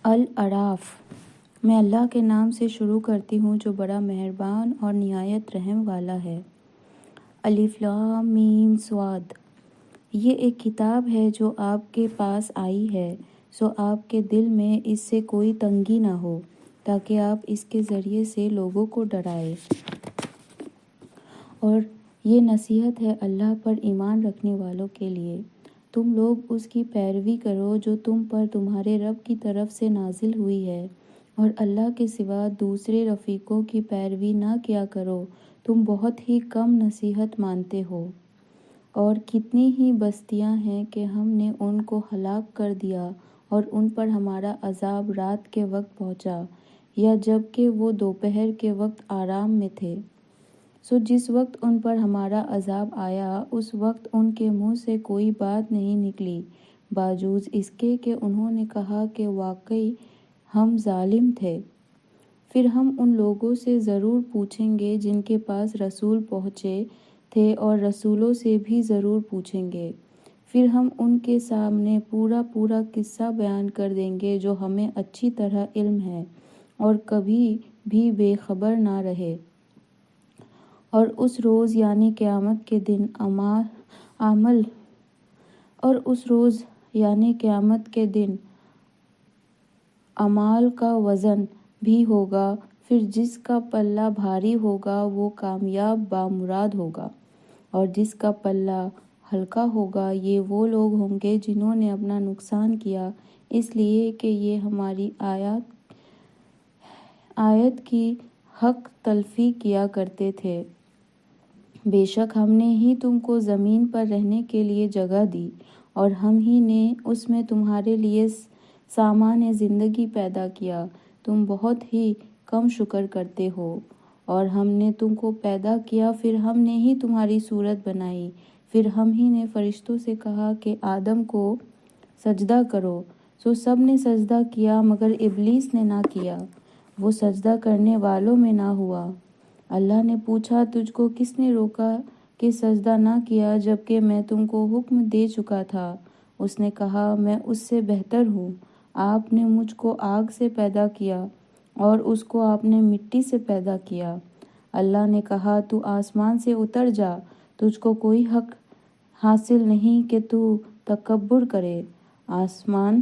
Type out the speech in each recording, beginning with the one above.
الاعراف۔ میں اللہ کے نام سے شروع کرتی ہوں جو بڑا مہربان اور نہایت رحم والا ہے۔ الف لام میم صاد۔ یہ ایک کتاب ہے جو آپ کے پاس آئی ہے، سو آپ کے دل میں اس سے کوئی تنگی نہ ہو، تاکہ آپ اس کے ذریعے سے لوگوں کو ڈرائیں۔ اور یہ نصیحت ہے اللہ پر ایمان رکھنے والوں کے لیے، تم لوگ اس کی پیروی کرو جو تم پر تمہارے رب کی طرف سے نازل ہوئی ہے، اور اللہ کے سوا دوسرے رفیقوں کی پیروی نہ کیا کرو، تم بہت ہی کم نصیحت مانتے ہو۔ اور کتنی ہی بستیاں ہیں کہ ہم نے ان کو ہلاک کر دیا اور ان پر ہمارا عذاب رات کے وقت پہنچا یا جب کہ وہ دوپہر کے وقت آرام میں تھے، سو جس وقت ان پر ہمارا عذاب آیا اس وقت ان کے منہ سے کوئی بات نہیں نکلی، باوجود اس کے کہ انہوں نے کہا کہ واقعی ہم ظالم تھے۔ پھر ہم ان لوگوں سے ضرور پوچھیں گے جن کے پاس رسول پہنچے تھے، اور رسولوں سے بھی ضرور پوچھیں گے۔ پھر ہم ان کے سامنے پورا قصہ بیان کر دیں گے جو ہمیں اچھی طرح علم ہے، اور کبھی بھی بے خبر نہ رہے۔ اور اس روز یعنی قیامت کے دن اعمال کا وزن بھی ہوگا، پھر جس کا پلہ بھاری ہوگا وہ کامیاب بامراد ہوگا، اور جس کا پلہ ہلکا ہوگا یہ وہ لوگ ہوں گے جنہوں نے اپنا نقصان کیا اس لیے کہ یہ ہماری آیت کی حق تلفی کیا کرتے تھے۔ بے شک ہم نے ہی تم کو زمین پر رہنے کے لیے جگہ دی، اور ہم ہی نے اس میں تمہارے لیے سامان زندگی پیدا کیا، تم بہت ہی کم شکر کرتے ہو۔ اور ہم نے تم کو پیدا کیا، پھر ہم نے ہی تمہاری صورت بنائی، پھر ہم ہی نے فرشتوں سے کہا کہ آدم کو سجدہ کرو، سو سب نے سجدہ کیا مگر ابلیس نے نہ کیا، وہ سجدہ کرنے والوں میں نہ ہوا۔ اللہ نے پوچھا تجھ کو کس نے روکا کہ سجدہ نہ کیا جبکہ میں تم کو حکم دے چکا تھا؟ اس نے کہا میں اس سے بہتر ہوں، آپ نے مجھ کو آگ سے پیدا کیا اور اس کو آپ نے مٹی سے پیدا کیا۔ اللہ نے کہا تو آسمان سے اتر جا، تجھ کو کوئی حق حاصل نہیں کہ تو تکبر کرے آسمان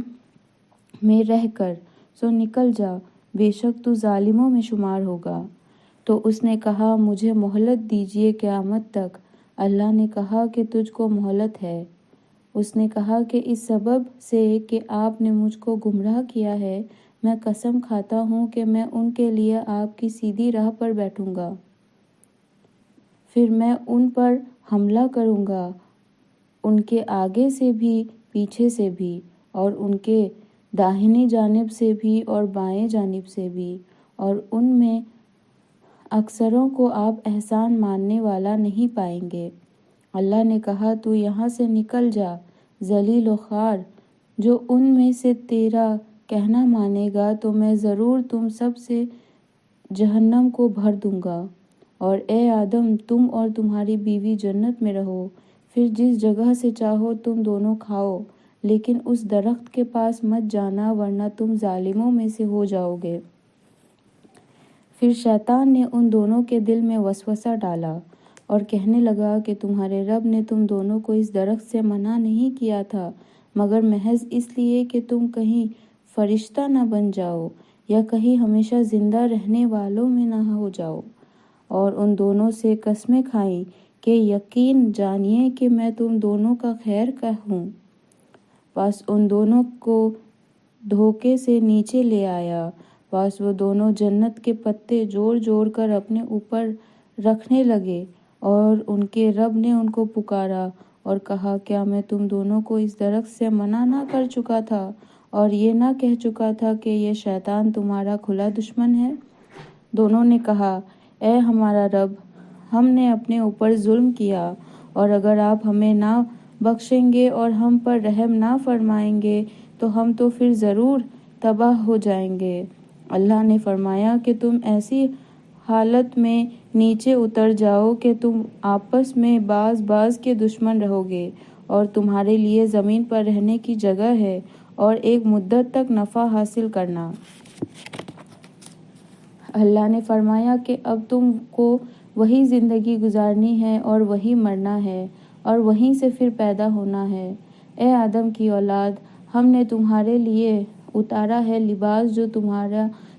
میں رہ کر، سو نکل جا، بے شک تو ظالموں میں شمار ہوگا۔ تو اس نے کہا مجھے مہلت دیجیے قیامت تک۔ اللہ نے کہا کہ تجھ کو مہلت ہے۔ اس نے کہا کہ اس سبب سے کہ آپ نے مجھ کو گمراہ کیا ہے، میں قسم کھاتا ہوں کہ میں ان کے لیے آپ کی سیدھی راہ پر بیٹھوں گا، پھر میں ان پر حملہ کروں گا، ان کے آگے سے بھی پیچھے سے بھی، اور ان کے داہنی جانب سے بھی اور بائیں جانب سے بھی، اور ان میں اکثروں کو آپ احسان ماننے والا نہیں پائیں گے۔ اللہ نے کہا تو یہاں سے نکل جا ذلیل و خوار، جو ان میں سے تیرا کہنا مانے گا تو میں ضرور تم سب سے جہنم کو بھر دوں گا۔ اور اے آدم تم اور تمہاری بیوی جنت میں رہو، پھر جس جگہ سے چاہو تم دونوں کھاؤ، لیکن اس درخت کے پاس مت جانا ورنہ تم ظالموں میں سے ہو جاؤ گے۔ پھر شیطان نے ان دونوں کے دل میں وسوسہ ڈالا اور کہنے لگا کہ تمہارے رب نے تم دونوں کو اس درخت سے منع نہیں کیا تھا مگر محض اس لیے کہ تم کہیں فرشتہ نہ بن جاؤ یا کہیں ہمیشہ زندہ رہنے والوں میں نہ ہو جاؤ۔ اور ان دونوں سے قسمیں کھائیں کہ یقین جانیے کہ میں تم دونوں کا خیر خواہ ہوں۔ پس ان دونوں کو دھوکے سے نیچے لے آیا، پس وہ دونوں جنت کے پتے جوڑ جوڑ کر اپنے اوپر رکھنے لگے، اور ان کے رب نے ان کو پکارا اور کہا کیا میں تم دونوں کو اس درخت سے منع نہ کر چکا تھا اور یہ نہ کہہ چکا تھا کہ یہ شیطان تمہارا کھلا دشمن ہے؟ دونوں نے کہا اے ہمارا رب، ہم نے اپنے اوپر ظلم کیا، اور اگر آپ ہمیں نہ بخشیں گے اور ہم پر رحم نہ فرمائیں گے تو ہم تو پھر ضرور تباہ ہو جائیں گے۔ اللہ نے فرمایا کہ تم ایسی حالت میں نیچے اتر جاؤ کہ تم آپس میں بعض کے دشمن رہو گے، اور تمہارے لیے زمین پر رہنے کی جگہ ہے، اور ایک مدت تک نفع حاصل کرنا۔ اللہ نے فرمایا کہ اب تم کو وہی زندگی گزارنی ہے اور وہی مرنا ہے اور وہیں سے پھر پیدا ہونا ہے۔ اے آدم کی اولاد، ہم نے تمہارے لیے اتارا ہے لباس جو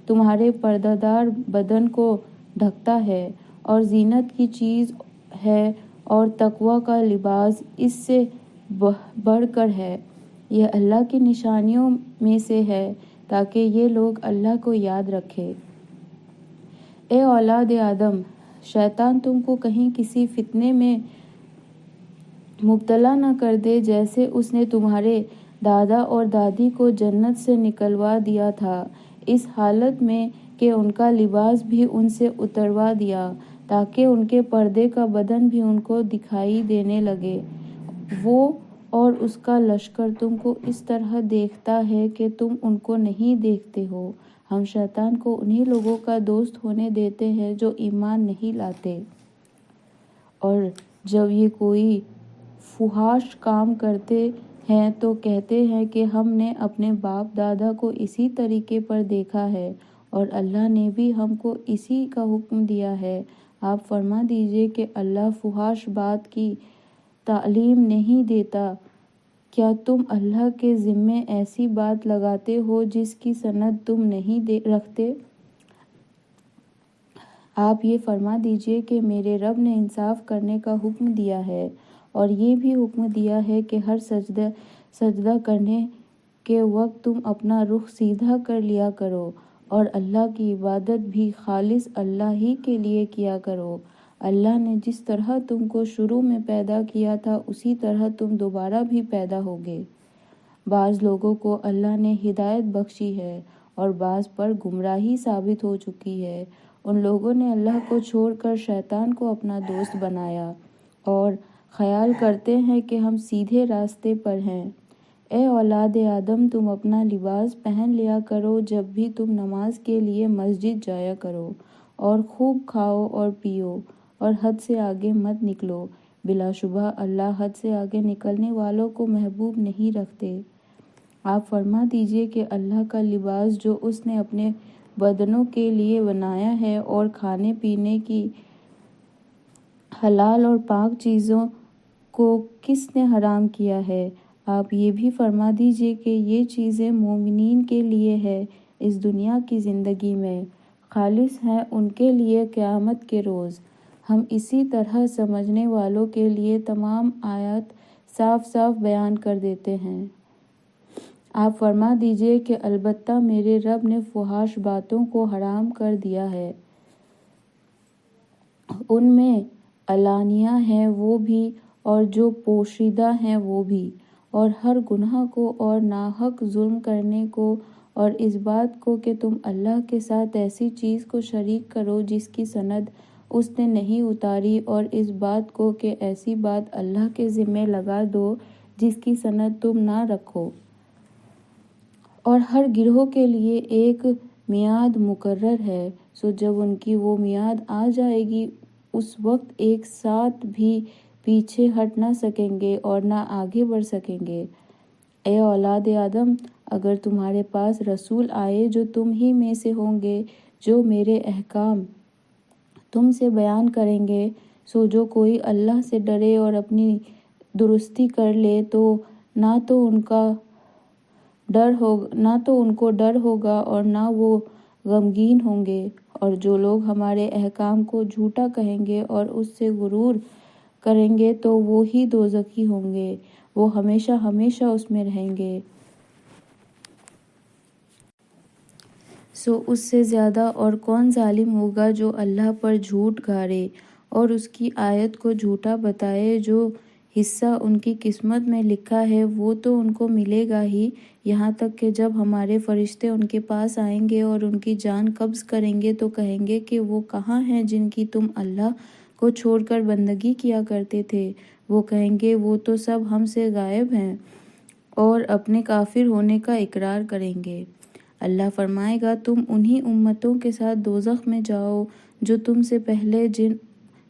تمہارے پردہ دار بدن کو ڈھکتا ہے اور زینت کی چیز ہے، اور تقوی کا لباس اس سے بڑھ کر ہے۔ یہ اللہ کی نشانیوں میں سے ہے تاکہ یہ لوگ اللہ کو یاد رکھیں۔ اے اولاد آدم، شیطان تم کو کہیں کسی فتنے میں مبتلا نہ کر دے جیسے اس نے تمہارے دادا اور دادی کو جنت سے نکلوا دیا تھا، اس حالت میں کہ ان کا لباس بھی ان سے اتروا دیا تاکہ ان کے پردے کا بدن بھی ان کو دکھائی دینے لگے۔ وہ اور اس کا لشکر تم کو اس طرح دیکھتا ہے کہ تم ان کو نہیں دیکھتے ہو۔ ہم شیطان کو انہی لوگوں کا دوست ہونے دیتے ہیں جو ایمان نہیں لاتے، اور جب یہ کوئی فحش کام کرتے ہیں تو کہتے ہیں کہ ہم نے اپنے باپ دادا کو اسی طریقے پر دیکھا ہے اور اللہ نے بھی ہم کو اسی کا حکم دیا ہے۔ آپ فرما دیجئے کہ اللہ فحش بات کی تعلیم نہیں دیتا۔ کیا تم اللہ کے ذمے ایسی بات لگاتے ہو جس کی سند تم نہیں رکھتے؟ آپ یہ فرما دیجئے کہ میرے رب نے انصاف کرنے کا حکم دیا ہے اور یہ بھی حکم دیا ہے کہ ہر سجدہ کرنے کے وقت تم اپنا رخ سیدھا کر لیا کرو اور اللہ کی عبادت بھی خالص اللہ ہی کے لیے کیا کرو۔ اللہ نے جس طرح تم کو شروع میں پیدا کیا تھا اسی طرح تم دوبارہ بھی پیدا ہوگے۔ بعض لوگوں کو اللہ نے ہدایت بخشی ہے اور بعض پر گمراہی ثابت ہو چکی ہے۔ ان لوگوں نے اللہ کو چھوڑ کر شیطان کو اپنا دوست بنایا اور خیال کرتے ہیں کہ ہم سیدھے راستے پر ہیں۔ اے اولاد آدم، تم اپنا لباس پہن لیا کرو جب بھی تم نماز کے لیے مسجد جایا کرو، اور خوب کھاؤ اور پیو اور حد سے آگے مت نکلو۔ بلا شبہ اللہ حد سے آگے نکلنے والوں کو محبوب نہیں رکھتے۔ آپ فرما دیجئے کہ اللہ کا لباس جو اس نے اپنے بدنوں کے لیے بنایا ہے اور کھانے پینے کی حلال اور پاک چیزوں کو کس نے حرام کیا ہے؟ آپ یہ بھی فرما دیجئے کہ یہ چیزیں مومنین کے لیے ہے اس دنیا کی زندگی میں، خالص ہیں ان کے لیے قیامت کے روز۔ ہم اسی طرح سمجھنے والوں کے لیے تمام آیات صاف صاف بیان کر دیتے ہیں۔ آپ فرما دیجئے کہ البتہ میرے رب نے فحش باتوں کو حرام کر دیا ہے، ان میں علانیہ ہیں وہ بھی اور جو پوشیدہ ہیں وہ بھی، اور ہر گناہ کو اور ناحق ظلم کرنے کو، اور اس بات کو کہ تم اللہ کے ساتھ ایسی چیز کو شریک کرو جس کی سند اس نے نہیں اتاری، اور اس بات کو کہ ایسی بات اللہ کے ذمے لگا دو جس کی سند تم نہ رکھو۔ اور ہر گروہ کے لیے ایک میعاد مقرر ہے، سو جب ان کی وہ میعاد آ جائے گی اس وقت ایک ساتھ بھی پیچھے ہٹ نہ سکیں گے اور نہ آگے بڑھ سکیں گے۔ اے اولاد آدم، اگر تمہارے پاس رسول آئے جو تم ہی میں سے ہوں گے جو میرے احکام تم سے بیان کریں گے، سو جو کوئی اللہ سے ڈرے اور اپنی درستی کر لے تو نہ تو ان کو ڈر ہوگا اور نہ وہ غمگین ہوں گے، اور جو لوگ ہمارے احکام کو جھوٹا کہیں گے اور اس سے غرور کریں گے تو وہ ہی دوزخی ہوں گے، وہ ہمیشہ ہمیشہ اس میں رہیں گے۔ سو اس سے زیادہ اور کون ظالم ہوگا جو اللہ پر جھوٹ گاڑے اور اس کی آیت کو جھوٹا بتائے۔ جو حصہ ان کی قسمت میں لکھا ہے وہ تو ان کو ملے گا ہی، یہاں تک کہ جب ہمارے فرشتے ان کے پاس آئیں گے اور ان کی جان قبض کریں گے تو کہیں گے کہ وہ کہاں ہیں جن کی تم اللہ کو چھوڑ کر بندگی کیا کرتے تھے؟ وہ کہیں گے وہ تو سب ہم سے غائب ہیں، اور اپنے کافر ہونے کا اقرار کریں گے۔ اللہ فرمائے گا تم انہی امتوں کے ساتھ دوزخ میں جاؤ جو تم سے پہلے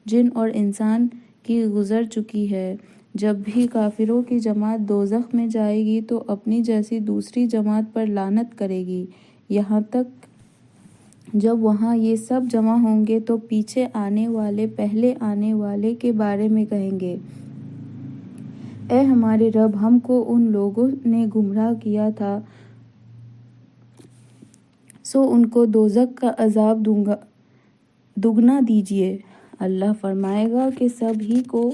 جن اور انسان کی گزر چکی ہے، جب بھی کافروں کی جماعت دوزخ میں جائے گی تو اپنی جیسی دوسری جماعت پر لعنت کرے گی، یہاں تک جب وہاں یہ سب جمع ہوں گے تو پیچھے آنے والے پہلے آنے والے کے بارے میں کہیں گے، اے ہمارے رب، ہم کو ان لوگوں نے گمراہ کیا تھا، سو ان کو دوزخ کا عذاب دگنا دیجیے۔ اللہ فرمائے گا کہ سب ہی کو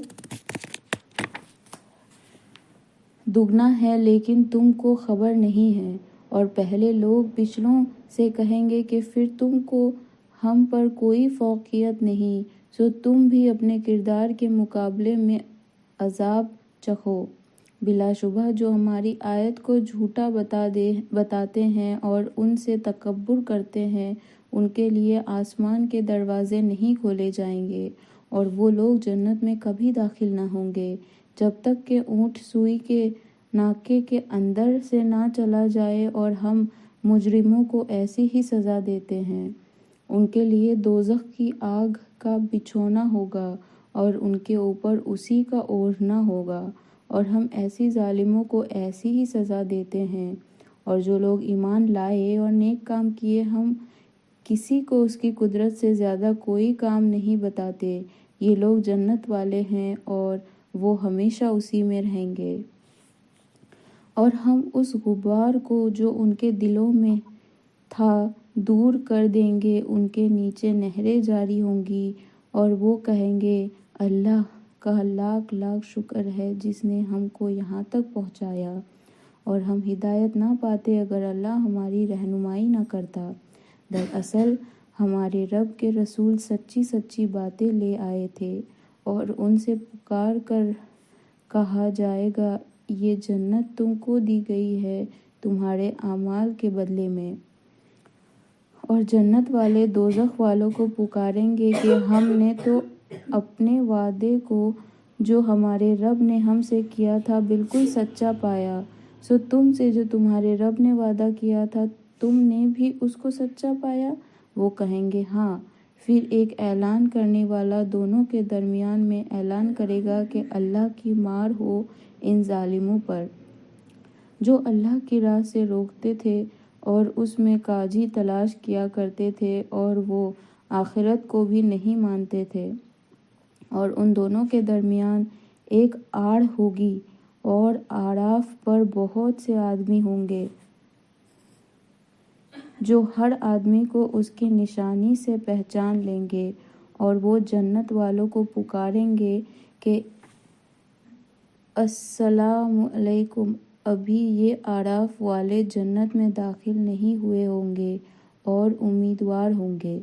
دگنا ہے لیکن تم کو خبر نہیں ہے۔ اور پہلے لوگ پچھلوں سے کہیں گے کہ پھر تم کو ہم پر کوئی فوقیت نہیں، سو تم بھی اپنے کردار کے مقابلے میں عذاب چکھو۔ بلا شبہ جو ہماری آیت کو جھوٹا بتاتے ہیں اور ان سے تکبر کرتے ہیں، ان کے لیے آسمان کے دروازے نہیں کھولے جائیں گے اور وہ لوگ جنت میں کبھی داخل نہ ہوں گے جب تک کہ اونٹ سوئی کے ناکے کے اندر سے نہ چلا جائے، اور ہم مجرموں کو ایسی ہی سزا دیتے ہیں۔ ان کے لیے دوزخ کی آگ کا بچھونا ہوگا اور ان کے اوپر اسی کا اوڑھنا ہوگا، اور ہم ایسی ظالموں کو ایسی ہی سزا دیتے ہیں۔ اور جو لوگ ایمان لائے اور نیک کام کیے، ہم کسی کو اس کی قدرت سے زیادہ کوئی کام نہیں بتاتے، یہ لوگ جنت والے ہیں اور وہ ہمیشہ اسی میں رہیں گے۔ اور ہم اس غبار کو جو ان کے دلوں میں تھا دور کر دیں گے، ان کے نیچے نہریں جاری ہوں گی، اور وہ کہیں گے، اللہ کا لاکھ لاکھ شکر ہے جس نے ہم کو یہاں تک پہنچایا، اور ہم ہدایت نہ پاتے اگر اللہ ہماری رہنمائی نہ کرتا۔ دراصل ہمارے رب کے رسول سچی سچی باتیں لے آئے تھے، اور ان سے پکار کر کہا جائے گا، یہ جنت تم کو دی گئی ہے تمہارے اعمال کے بدلے میں۔ اور جنت والے دوزخ والوں کو پکاریں گے کہ ہم نے تو اپنے وعدے کو جو ہمارے رب نے ہم سے کیا تھا بالکل سچا پایا، سو تم سے جو تمہارے رب نے وعدہ کیا تھا تم نے بھی اس کو سچا پایا؟ وہ کہیں گے ہاں۔ پھر ایک اعلان کرنے والا دونوں کے درمیان میں اعلان کرے گا کہ اللہ کی مار ہو ان ظالموں پر، جو اللہ کی راہ سے روکتے تھے اور اس میں کاجی تلاش کیا کرتے تھے، اور وہ آخرت کو بھی نہیں مانتے تھے۔ اور ان دونوں کے درمیان ایک آڑ ہوگی، اور اعراف پر بہت سے آدمی ہوں گے جو ہر آدمی کو اس کی نشانی سے پہچان لیں گے، اور وہ جنت والوں کو پکاریں گے کہ السلام علیکم، ابھی یہ اعراف والے جنت میں داخل نہیں ہوئے ہوں گے اور امیدوار ہوں گے۔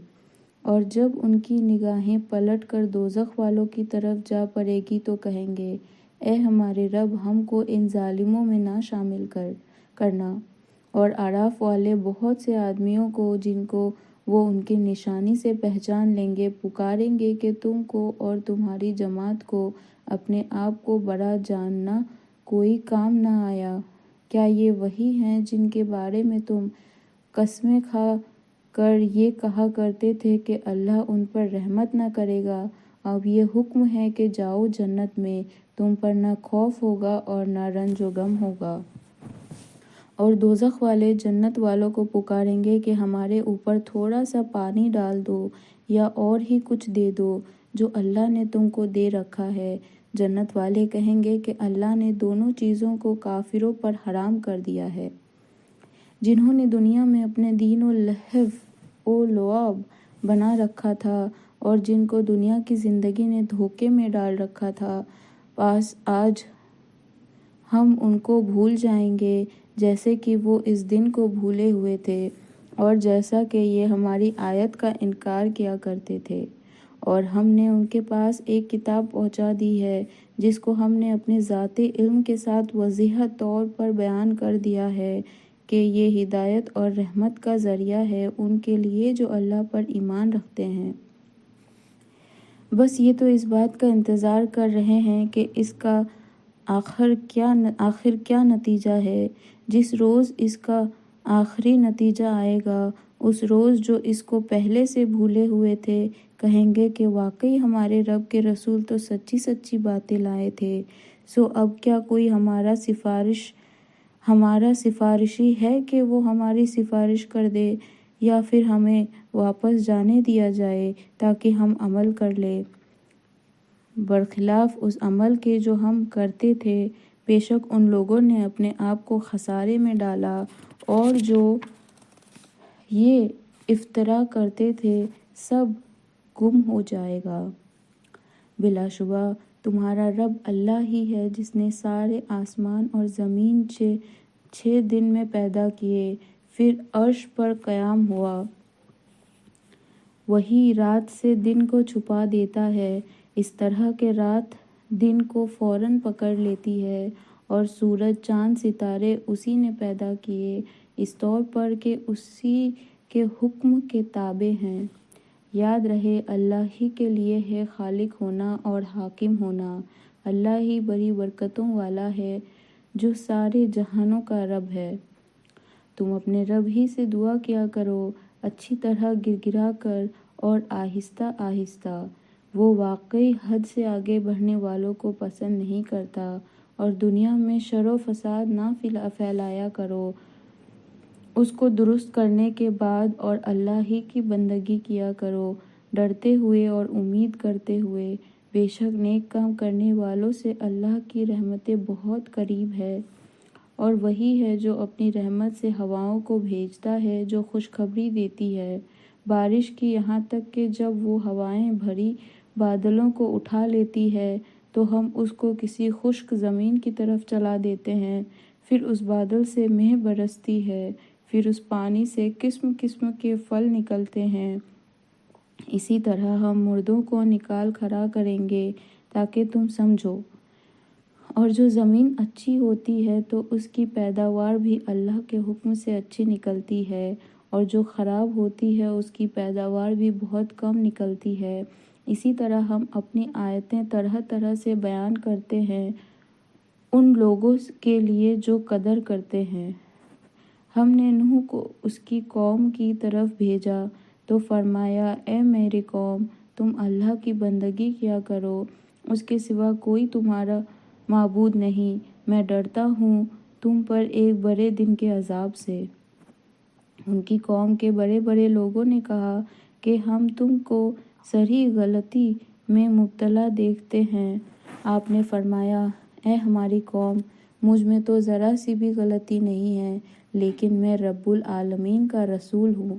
اور جب ان کی نگاہیں پلٹ کر دوزخ والوں کی طرف جا پڑے گی تو کہیں گے، اے ہمارے رب، ہم کو ان ظالموں میں نہ شامل کرنا۔ اور اعراف والے بہت سے آدمیوں کو جن کو وہ ان کی نشانی سے پہچان لیں گے پکاریں گے کہ تم کو اور تمہاری جماعت کو اپنے آپ کو بڑا جاننا کوئی کام نہ آیا۔ کیا یہ وہی ہیں جن کے بارے میں تم قسمیں کھا کر یہ کہا کرتے تھے کہ اللہ ان پر رحمت نہ کرے گا؟ اب یہ حکم ہے کہ جاؤ جنت میں، تم پر نہ خوف ہوگا اور نہ رنج و غم ہوگا۔ اور دوزخ والے جنت والوں کو پکاریں گے کہ ہمارے اوپر تھوڑا سا پانی ڈال دو یا اور ہی کچھ دے دو جو اللہ نے تم کو دے رکھا ہے۔ جنت والے کہیں گے کہ اللہ نے دونوں چیزوں کو کافروں پر حرام کر دیا ہے، جنہوں نے دنیا میں اپنے دین و لہو و لعب بنا رکھا تھا اور جن کو دنیا کی زندگی نے دھوکے میں ڈال رکھا تھا۔ پس آج ہم ان کو بھول جائیں گے جیسے کہ وہ اس دن کو بھولے ہوئے تھے، اور جیسا کہ یہ ہماری آیت کا انکار کیا کرتے تھے۔ اور ہم نے ان کے پاس ایک کتاب پہنچا دی ہے جس کو ہم نے اپنے ذاتی علم کے ساتھ واضح طور پر بیان کر دیا ہے کہ یہ ہدایت اور رحمت کا ذریعہ ہے ان کے لیے جو اللہ پر ایمان رکھتے ہیں۔ بس یہ تو اس بات کا انتظار کر رہے ہیں کہ اس کا آخر کیا نتیجہ ہے۔ جس روز اس کا آخری نتیجہ آئے گا، اس روز جو اس کو پہلے سے بھولے ہوئے تھے کہیں گے کہ واقعی ہمارے رب کے رسول تو سچی سچی باتیں لائے تھے، سو اب کیا کوئی ہمارا سفارشی ہے کہ وہ ہماری سفارش کر دے، یا پھر ہمیں واپس جانے دیا جائے تاکہ ہم عمل کر لیں برخلاف اس عمل کے جو ہم کرتے تھے۔ بے شک ان لوگوں نے اپنے آپ کو خسارے میں ڈالا، اور جو یہ افترا کرتے تھے سب گم ہو جائے گا۔ بلا شبہ تمہارا رب اللہ ہی ہے جس نے سارے آسمان اور زمین 6 دن میں پیدا کیے، پھر عرش پر قیام ہوا۔ وہی رات سے دن کو چھپا دیتا ہے اس طرح کہ رات دن کو فوراً پکڑ لیتی ہے، اور سورج چاند ستارے اسی نے پیدا کیے اس طور پر کہ اسی کے حکم کے تابع ہیں۔ یاد رہے اللہ ہی کے لیے ہے خالق ہونا اور حاکم ہونا، اللہ ہی بڑی برکتوں والا ہے جو سارے جہانوں کا رب ہے۔ تم اپنے رب ہی سے دعا کیا کرو اچھی طرح گر گرا کر اور آہستہ آہستہ، وہ واقعی حد سے آگے بڑھنے والوں کو پسند نہیں کرتا، اور دنیا میں شر و فساد نہ پھیلایا کرو اس کو درست کرنے کے بعد، اور اللہ ہی کی بندگی کیا کرو ڈرتے ہوئے اور امید کرتے ہوئے۔ بے شک نیک کام کرنے والوں سے اللہ کی رحمت بہت قریب ہے، اور وہی ہے جو اپنی رحمت سے ہواؤں کو بھیجتا ہے جو خوشخبری دیتی ہے بارش کی، یہاں تک کہ جب وہ ہوائیں بھری بادلوں کو اٹھا لیتی ہے تو ہم اس کو کسی خشک زمین کی طرف چلا دیتے ہیں، پھر اس بادل سے مہ برستی ہے، پھر اس پانی سے قسم قسم کے پھل نکلتے ہیں، اسی طرح ہم مردوں کو نکال کھڑا کریں گے تاکہ تم سمجھو۔ اور جو زمین اچھی ہوتی ہے تو اس کی پیداوار بھی اللہ کے حکم سے اچھی نکلتی ہے، اور جو خراب ہوتی ہے اس کی پیداوار بھی بہت کم نکلتی ہے۔ اسی طرح ہم اپنی آیتیں طرح طرح سے بیان کرتے ہیں ان لوگوں کے لیے جو قدر کرتے ہیں۔ ہم نے نوح کو اس کی قوم کی طرف بھیجا تو فرمایا، اے میری قوم، تم اللہ کی بندگی کیا کرو، اس کے سوا کوئی تمہارا معبود نہیں، میں ڈرتا ہوں تم پر ایک بڑے دن کے عذاب سے۔ ان کی قوم کے بڑے بڑے لوگوں نے کہا کہ ہم تم کو صریح غلطی میں مبتلا دیکھتے ہیں۔ آپ نے فرمایا، اے ہماری قوم، مجھ میں تو ذرا سی بھی غلطی نہیں ہے، لیکن میں رب العالمین کا رسول ہوں۔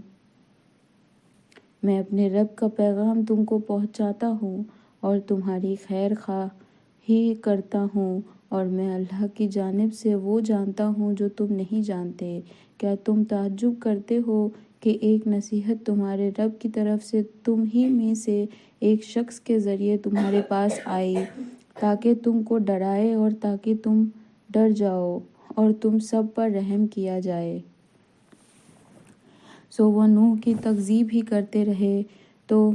میں اپنے رب کا پیغام تم کو پہنچاتا ہوں اور تمہاری خیر خواہی کرتا ہوں، اور میں اللہ کی جانب سے وہ جانتا ہوں جو تم نہیں جانتے۔ کیا تم تعجب کرتے ہو کہ ایک نصیحت تمہارے رب کی طرف سے تم ہی میں سے ایک شخص کے ذریعے تمہارے پاس آئی تاکہ تم کو ڈرائے اور تاکہ تم ڈر جاؤ اور تم سب پر رحم کیا جائے؟ سو وہ نوح کی تکذیب ہی کرتے رہے، تو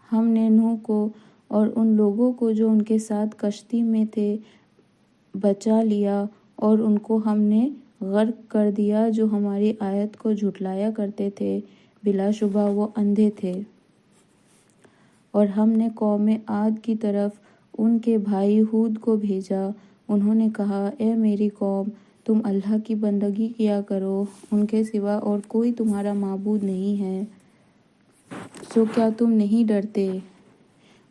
ہم نے نوح کو اور ان لوگوں کو جو ان کے ساتھ کشتی میں تھے بچا لیا، اور ان کو ہم نے غرق کر دیا جو ہماری آیت کو جھٹلایا کرتے تھے، بلا شبہ وہ اندھے تھے۔ اور ہم نے قوم عاد کی طرف ان کے بھائی ہود کو بھیجا، انہوں نے کہا، اے میری قوم، تم اللہ کی بندگی کیا کرو، ان کے سوا اور کوئی تمہارا معبود نہیں ہے، سو کیا تم نہیں ڈرتے؟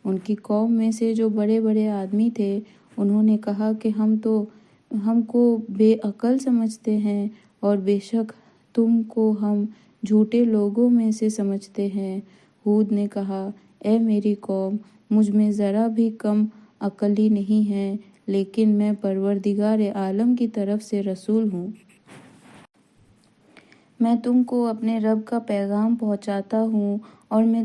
ان کی قوم میں سے جو بڑے بڑے آدمی تھے انہوں نے کہا کہ ہم کو بے عقل سمجھتے ہیں، اور بے شک تم کو ہم جھوٹے لوگوں میں سے سمجھتے ہیں۔ ہود نے کہا، اے میری قوم، مجھ میں ذرا بھی کم عقلی نہیں ہے، لیکن میں پروردگار عالم کی طرف سے رسول ہوں۔ میں تم کو اپنے رب کا پیغام پہنچاتا ہوں، اور میں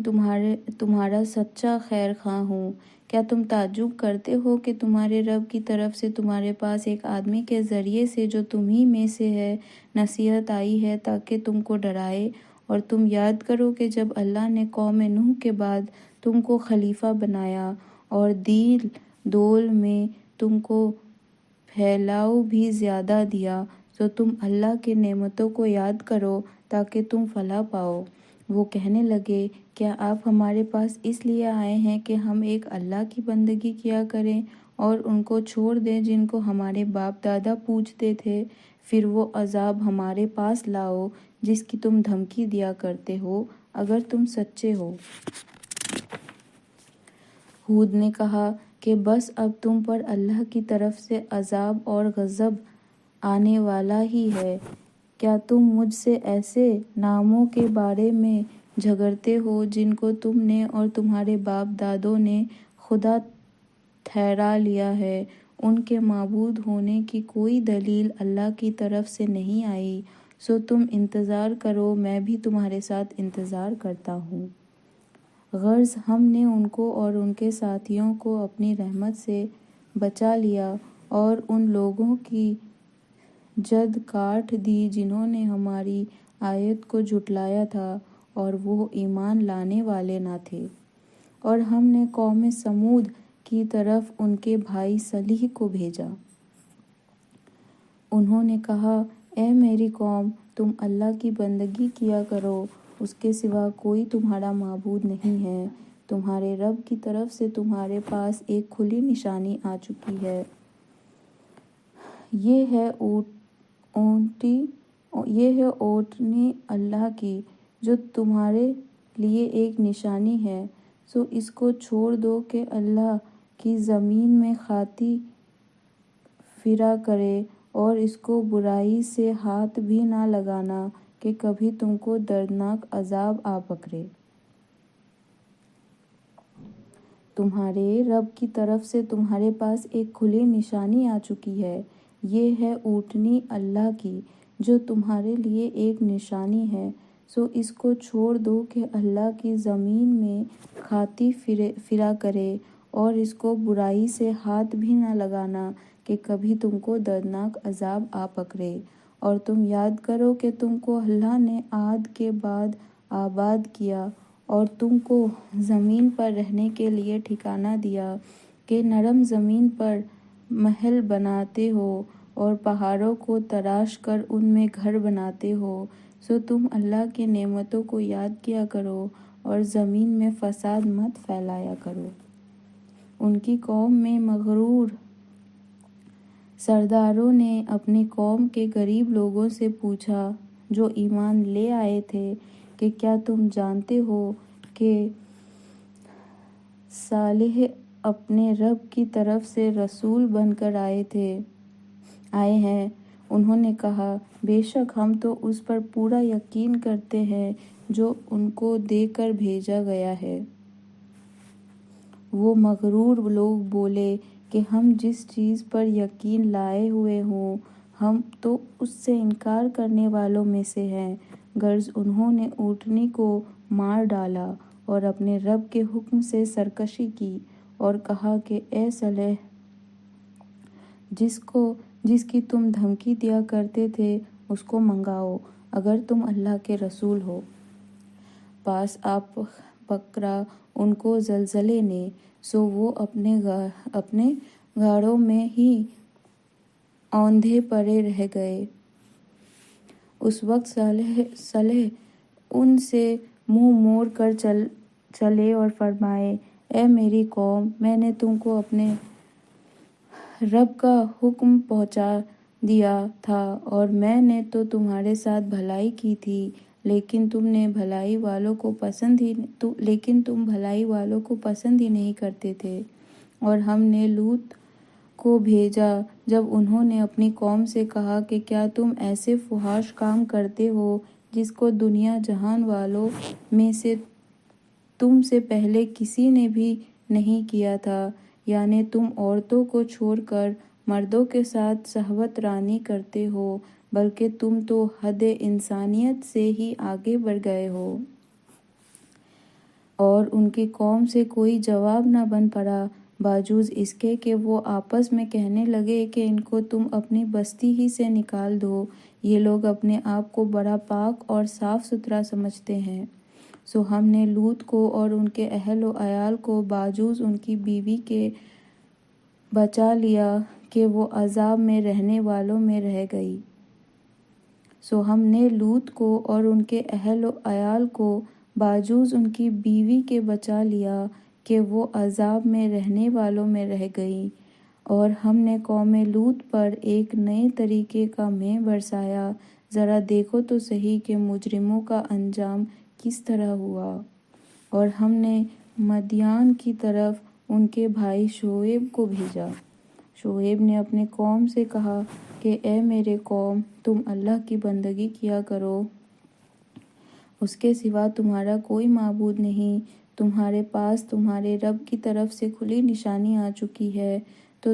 تمہارا سچا خیر خواہ ہوں۔ کیا تم تعجب کرتے ہو کہ تمہارے رب کی طرف سے تمہارے پاس ایک آدمی کے ذریعے سے جو تم ہی میں سے ہے نصیحت آئی ہے تاکہ تم کو ڈرائے؟ اور تم یاد کرو کہ جب اللہ نے قوم نوح کے بعد تم کو خلیفہ بنایا اور دیل دول میں تم کو پھیلاؤ بھی زیادہ دیا، تو تم اللہ کی نعمتوں کو یاد کرو تاکہ تم فلاح پاؤ۔ وہ کہنے لگے، کیا آپ ہمارے پاس اس لیے آئے ہیں کہ ہم ایک اللہ کی بندگی کیا کریں اور ان کو چھوڑ دیں جن کو ہمارے باپ دادا پوجتے تھے، پھر وہ عذاب ہمارے پاس لاؤ جس کی تم دھمکی دیا کرتے ہو، اگر تم سچے ہو۔ ہود نے کہا کہ بس اب تم پر اللہ کی طرف سے عذاب اور غضب آنے والا ہی ہے۔ کیا تم مجھ سے ایسے ناموں کے بارے میں جھگڑتے ہو جن کو تم نے اور تمہارے باپ دادوں نے خدا ٹھہرا لیا ہے؟ ان کے معبود ہونے کی کوئی دلیل اللہ کی طرف سے نہیں آئی، سو تم انتظار کرو، میں بھی تمہارے ساتھ انتظار کرتا ہوں۔ غرض ہم نے ان کو اور ان کے ساتھیوں کو اپنی رحمت سے بچا لیا اور ان لوگوں کی جد کاٹ دی جنہوں نے ہماری آیت کو جھٹلایا تھا اور وہ ایمان لانے والے نہ تھے۔ اور ہم نے قوم سمود کی طرف ان کے بھائی صالح کو بھیجا۔ انہوں نے کہا، اے میری قوم، تم اللہ کی بندگی کیا کرو، اس کے سوا کوئی تمہارا معبود نہیں ہے۔ تمہارے رب کی طرف سے تمہارے پاس ایک کھلی نشانی آ چکی ہے۔ یہ ہے اوٹنی اللہ کی جو تمہارے لیے ایک نشانی ہے، سو اس کو چھوڑ دو کہ اللہ کی زمین میں کھاتی پھرا کرے، اور اس کو برائی سے ہاتھ بھی نہ لگانا کہ کبھی تم کو دردناک عذاب آ پکڑے۔ تمہارے رب کی طرف سے تمہارے پاس ایک کھلی نشانی آ چکی ہے۔ یہ ہے اوٹنی اللہ کی جو تمہارے لیے ایک نشانی ہے، سو اس کو چھوڑ دو کہ اللہ کی زمین میں کھاتی پھرا کرے، اور اس کو برائی سے ہاتھ بھی نہ لگانا کہ کبھی تم کو دردناک عذاب آ پکڑے۔ اور تم یاد کرو کہ تم کو اللہ نے عاد کے بعد آباد کیا اور تم کو زمین پر رہنے کے لیے ٹھکانہ دیا کہ نرم زمین پر محل بناتے ہو اور پہاڑوں کو تراش کر ان میں گھر بناتے ہو، سو تم اللہ کی نعمتوں کو یاد کیا کرو اور زمین میں فساد مت پھیلایا کرو۔ ان کی قوم میں مغرور سرداروں نے اپنی قوم کے غریب لوگوں سے پوچھا جو ایمان لے آئے تھے کہ کیا تم جانتے ہو کہ صالح اپنے رب کی طرف سے رسول بن کر آئے ہیں؟ انہوں نے کہا، بے شک ہم تو اس پر پورا یقین کرتے ہیں جو ان کو دے کر بھیجا گیا ہے۔ وہ مغرور لوگ بولے کہ ہم جس چیز پر یقین لائے ہوئے ہوں ہم تو اس سے انکار کرنے والوں میں سے ہیں۔ غرض انہوں نے اونٹنی کو مار ڈالا اور اپنے رب کے حکم سے سرکشی کی اور کہا کہ اے صالح، جس کی تم دھمکی دیا کرتے تھے اس کو منگاؤ اگر تم اللہ کے رسول ہو۔ پاس آ پکڑا ان کو زلزلے نے، سو وہ اپنے غاروں میں ہی اوندھے پڑے رہ گئے۔ اس وقت صالح ان سے منہ موڑ کر چلے اور فرمائے، اے میری قوم، میں نے تم کو اپنے رب کا حکم پہنچا دیا تھا اور میں نے تو تمہارے ساتھ بھلائی کی تھی، لیکن تم بھلائی والوں کو پسند ہی نہیں کرتے تھے۔ اور ہم نے لوط کو بھیجا جب انہوں نے اپنی قوم سے کہا کہ کیا تم ایسے فحش کام کرتے ہو جس کو دنیا جہان والوں میں سے تم سے پہلے کسی نے بھی نہیں کیا تھا، یعنی تم عورتوں کو چھوڑ کر مردوں کے ساتھ صحبت رانی کرتے ہو، بلکہ تم تو حد انسانیت سے ہی آگے بڑھ گئے ہو۔ اور ان کی قوم سے کوئی جواب نہ بن پڑا باوجود اس کے کہ وہ آپس میں کہنے لگے کہ ان کو تم اپنی بستی ہی سے نکال دو، یہ لوگ اپنے آپ کو بڑا پاک اور صاف ستھرا سمجھتے ہیں۔ سو ہم نے لوط کو اور ان کے اہل و عیال کو باوجود ان کی بیوی کے بچا لیا کہ وہ عذاب میں رہنے والوں میں رہ گئی۔ سو ہم نے لوط کو اور ان کے اہل و عیال کو باوجود ان کی بیوی کے بچا لیا کہ وہ عذاب میں رہنے والوں میں رہ گئی۔ اور ہم نے قوم لوط پر ایک نئے طریقے کا مے برسایا، ذرا دیکھو تو صحیح کہ مجرموں کا انجام کس طرح ہوا۔ اور ہم نے مدین کی طرف ان کے بھائی شعیب کو بھیجا۔ شعیب نے اپنے قوم سے کہا کہ اے میرے قوم، تم اللہ کی بندگی کیا کرو، اس کے سوا تمہارا کوئی معبود نہیں، تمہارے پاس تمہارے رب کی طرف سے کھلی نشانی آ چکی ہے، تو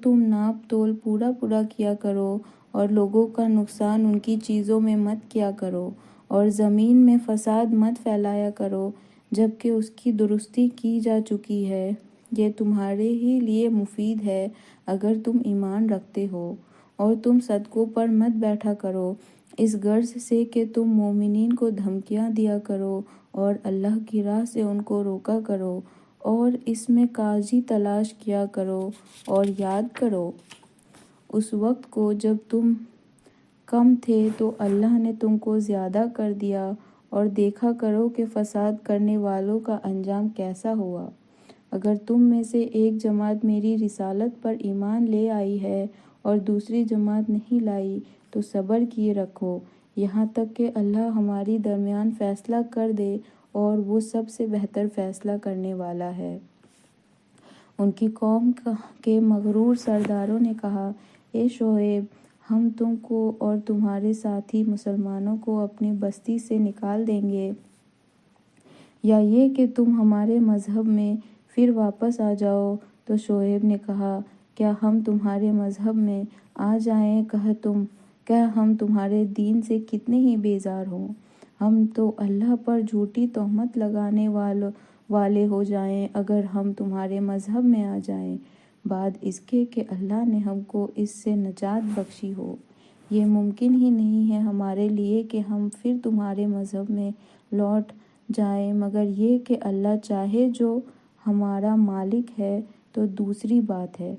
تم ناپ تول پورا کیا کرو، اور لوگوں کا نقصان ان کی چیزوں میں مت کیا کرو، اور زمین میں فساد مت پھیلایا کرو جبکہ اس کی درستی کی جا چکی ہے، یہ تمہارے ہی لیے مفید ہے اگر تم ایمان رکھتے ہو۔ اور تم صدقوں پر مت بیٹھا کرو، اس غرض سے کہ تم مومنین کو دھمکیاں دیا کرو اور اللہ کی راہ سے ان کو روکا کرو، اور اس میں قاضی تلاش کیا کرو، اور یاد کرو اس وقت کو جب تم کم تھے تو اللہ نے تم کو زیادہ کر دیا، اور دیکھا کرو کہ فساد کرنے والوں کا انجام کیسا ہوا۔ اگر تم میں سے ایک جماعت میری رسالت پر ایمان لے آئی ہے اور دوسری جماعت نہیں لائی تو صبر کیے رکھو یہاں تک کہ اللہ ہماری درمیان فیصلہ کر دے، اور وہ سب سے بہتر فیصلہ کرنے والا ہے۔ ان کی قوم کے مغرور سرداروں نے کہا، اے شعیب، ہم تم کو اور تمہارے ساتھی مسلمانوں کو اپنی بستی سے نکال دیں گے، یا یہ کہ تم ہمارے مذہب میں پھر واپس آ جاؤ۔ تو شعیب نے کہا، کیا ہم تمہارے مذہب میں آ جائیں؟ کیا ہم تمہارے دین سے کتنے ہی بیزار ہوں؟ ہم تو اللہ پر جھوٹی تہمت لگانے والے ہو جائیں اگر ہم تمہارے مذہب میں آ جائیں، بعد اس کے کہ اللہ نے ہم کو اس سے نجات بخشی ہو۔ یہ ممکن ہی نہیں ہے ہمارے لیے کہ ہم پھر تمہارے مذہب میں لوٹ جائیں، مگر یہ کہ اللہ چاہے، جو ہمارا مالک ہے تو دوسری بات ہے،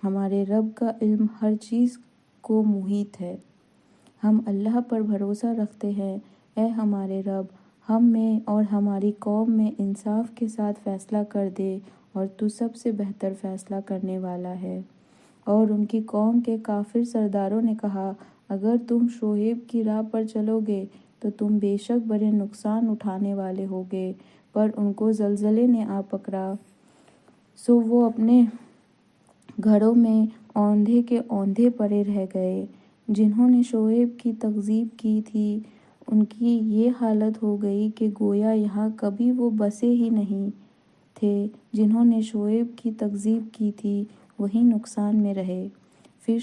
ہمارے رب کا علم ہر چیز کو محیط ہے۔ ہم اللہ پر بھروسہ رکھتے ہیں، اے ہمارے رب، ہم میں اور ہماری قوم میں انصاف کے ساتھ فیصلہ کر دے، اور تو سب سے بہتر فیصلہ کرنے والا ہے۔ اور ان کی قوم کے کافر سرداروں نے کہا، اگر تم شعیب کی راہ پر چلو گے تو تم بے شک بڑے نقصان اٹھانے والے ہوگے۔ پر ان کو زلزلے نے آ پکڑا، سو وہ اپنے گھروں میں اوندھے کے اوندھے پڑے رہ گئے۔ جنہوں نے شعیب کی تکذیب کی تھی ان کی یہ حالت ہو گئی کہ گویا یہاں کبھی وہ بسے ہی نہیں تھے۔ جنہوں نے شعیب کی تکذیب کی تھی وہی نقصان میں رہے۔ پھر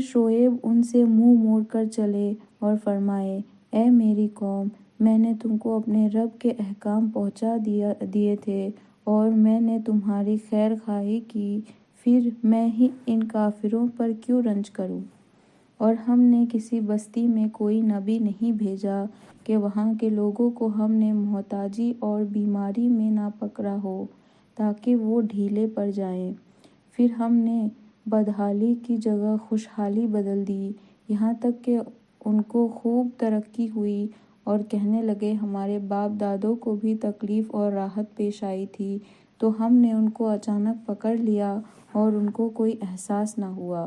شعیب ان سے منہ موڑ کر چلے اور فرمائے، اے میری قوم، میں نے تم کو اپنے رب کے احکام پہنچا دیے تھے اور میں نے تمہاری خیر خواہی کی، پھر میں ہی ان کافروں پر کیوں رنج کروں؟ اور ہم نے کسی بستی میں کوئی نبی نہیں بھیجا کہ وہاں کے لوگوں کو ہم نے محتاجی اور بیماری میں نہ پکڑا ہو تاکہ وہ ڈھیلے پڑ جائیں۔ پھر ہم نے بدحالی کی جگہ خوشحالی بدل دی، یہاں تک کہ ان کو خوب ترقی ہوئی اور کہنے لگے ہمارے باپ دادوں کو بھی تکلیف اور راحت پیش آئی تھی تو ہم نے ان کو اچانک پکڑ لیا اور ان کو کوئی احساس نہ ہوا۔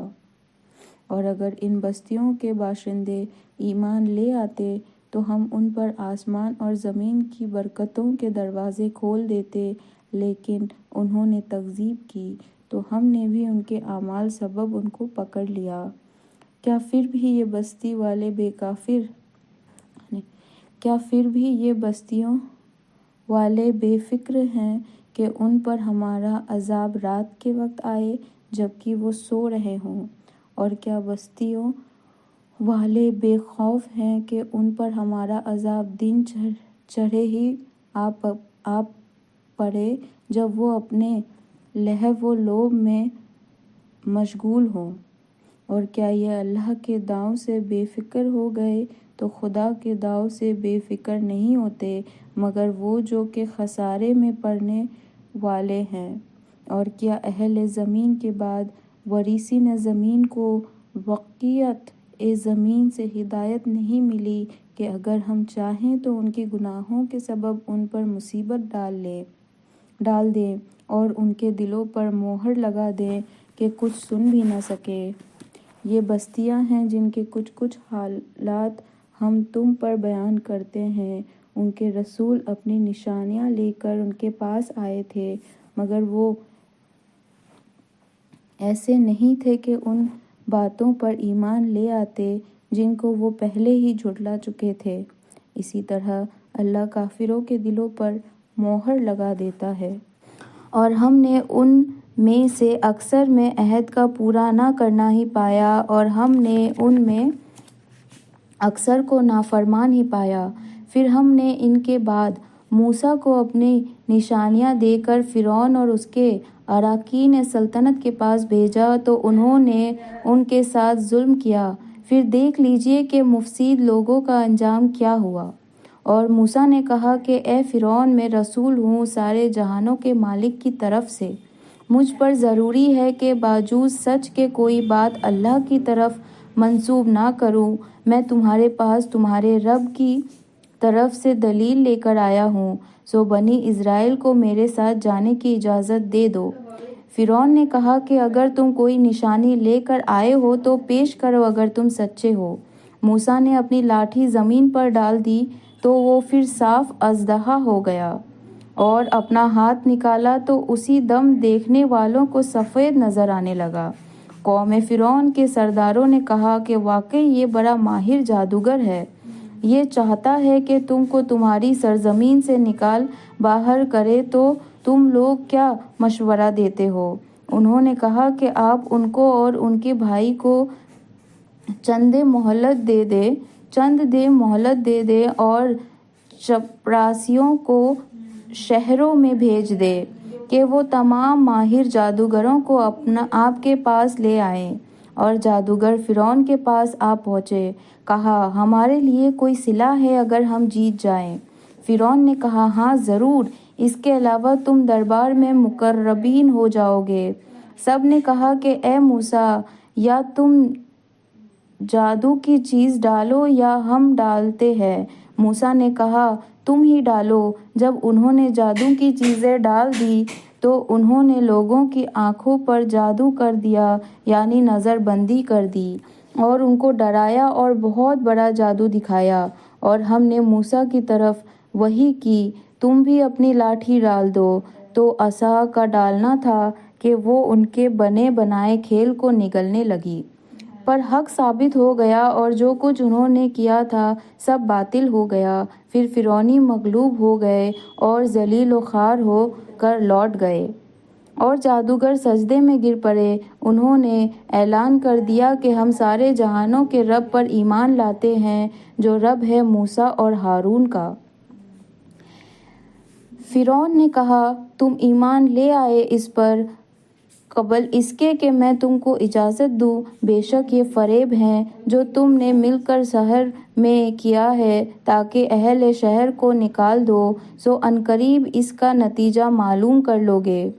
اور اگر ان بستیوں کے باشندے ایمان لے آتے تو ہم ان پر آسمان اور زمین کی برکتوں کے دروازے کھول دیتے، لیکن انہوں نے تکذیب کی تو ہم نے بھی ان کے اعمال سبب ان کو پکڑ لیا۔ کیا پھر بھی یہ بستیوں والے بے فکر ہیں کہ ان پر ہمارا عذاب رات کے وقت آئے جبکہ وہ سو رہے ہوں؟ اور کیا بستیوں والے بے خوف ہیں کہ ان پر ہمارا عذاب دن چڑھے ہی آ پڑے جب وہ اپنے لہو و لعب میں مشغول ہوں؟ اور کیا یہ اللہ کے داؤں سے بے فکر ہو گئے تو خدا کے داؤں سے بے فکر نہیں ہوتے مگر وہ جو کہ خسارے میں پڑنے والے ہیں۔ اور کیا اہل زمین کے بعد وارثین زمین کو بقیت زمین سے ہدایت نہیں ملی کہ اگر ہم چاہیں تو ان کے گناہوں کے سبب ان پر مصیبت ڈال لیں، ڈال دے اور ان کے دلوں پر مہر لگا دے کہ کچھ سن بھی نہ سکے۔ یہ بستیاں ہیں جن کے کچھ حالات ہم تم پر بیان کرتے ہیں۔ ان کے رسول اپنی نشانیاں لے کر ان کے پاس آئے تھے، مگر وہ ایسے نہیں تھے کہ ان باتوں پر ایمان لے آتے جن کو وہ پہلے ہی جھٹلا چکے تھے۔ اسی طرح اللہ کافروں کے دلوں پر مہر لگا دیتا ہے۔ اور ہم نے ان میں سے اکثر میں عہد کا پورا نہ کرنا ہی پایا اور ہم نے ان میں اکثر کو نافرمان ہی پایا۔ پھر ہم نے ان کے بعد موسیٰ کو اپنی نشانیاں دے کر فرعون اور اس کے اراکین سلطنت کے پاس بھیجا تو انہوں نے ان کے ساتھ ظلم کیا۔ پھر دیکھ لیجئے کہ مفسد لوگوں کا انجام کیا ہوا۔ اور موسیٰ نے کہا کہ اے فرعون، میں رسول ہوں سارے جہانوں کے مالک کی طرف سے۔ مجھ پر ضروری ہے کہ باوجود سچ کے کوئی بات اللہ کی طرف منسوب نہ کروں۔ میں تمہارے پاس تمہارے رب کی طرف سے دلیل لے کر آیا ہوں، سو بنی اسرائیل کو میرے ساتھ جانے کی اجازت دے دو۔ فرعون نے کہا کہ اگر تم کوئی نشانی لے کر آئے ہو تو پیش کرو اگر تم سچے ہو۔ موسیٰ نے اپنی لاٹھی زمین پر ڈال دی تو وہ پھر صاف اژدہا ہو گیا، اور اپنا ہاتھ نکالا تو اسی دم دیکھنے والوں کو سفید نظر آنے لگا۔ قوم فرعون کے سرداروں نے کہا کہ واقعی یہ بڑا ماہر جادوگر ہے، یہ چاہتا ہے کہ تم کو تمہاری سرزمین سے نکال باہر کرے، تو تم لوگ کیا مشورہ دیتے ہو؟ انہوں نے کہا کہ آپ ان کو اور ان کے بھائی کو چند دن مہلت دے دیں اور چپراسیوں کو شہروں میں بھیج دیں کہ وہ تمام ماہر جادوگروں کو آپ کے پاس لے آئیں۔ اور جادوگر فرعون کے پاس آ پہنچے۔ کہا، ہمارے لیے کوئی صلہ ہے اگر ہم جیت جائیں؟ فرعون نے کہا، ہاں ضرور، اس کے علاوہ تم دربار میں مقربین ہو جاؤ گے۔ سب نے کہا کہ اے موسیٰ، یا تم جادو کی چیز ڈالو یا ہم ڈالتے ہیں۔ موسیٰ نے کہا، تم ہی ڈالو۔ جب انہوں نے جادو کی چیزیں ڈال دی تو انہوں نے لوگوں کی آنکھوں پر جادو کر دیا، یعنی نظر بندی کر دی، اور ان کو ڈرایا اور بہت بڑا جادو دکھایا۔ اور ہم نے موسیٰ کی طرف وحی کی، تم بھی اپنی لاٹھی ڈال دو۔ تو عصا کا ڈالنا تھا کہ وہ ان کے بنے بنائے کھیل کو نگلنے لگی، پر حق ثابت ہو گیا اور جو کچھ انہوں نے کیا تھا سب باطل ہو گیا۔ پھر فرعونی مغلوب ہو گئے اور ذلیل و خوار ہو کر لوٹ گئے، اور جادوگر سجدے میں گر پڑے۔ انہوں نے اعلان کر دیا کہ ہم سارے جہانوں کے رب پر ایمان لاتے ہیں، جو رب ہے موسیٰ اور ہارون کا۔ فرعون نے کہا، تم ایمان لے آئے اس پر قبل اس کے کہ میں تم کو اجازت دوں؟ بے شک یہ فریب ہے جو تم نے مل کر شہر میں کیا ہے تاکہ اہل شہر کو نکال دو، سو عنقریب اس کا نتیجہ معلوم کر لو گے۔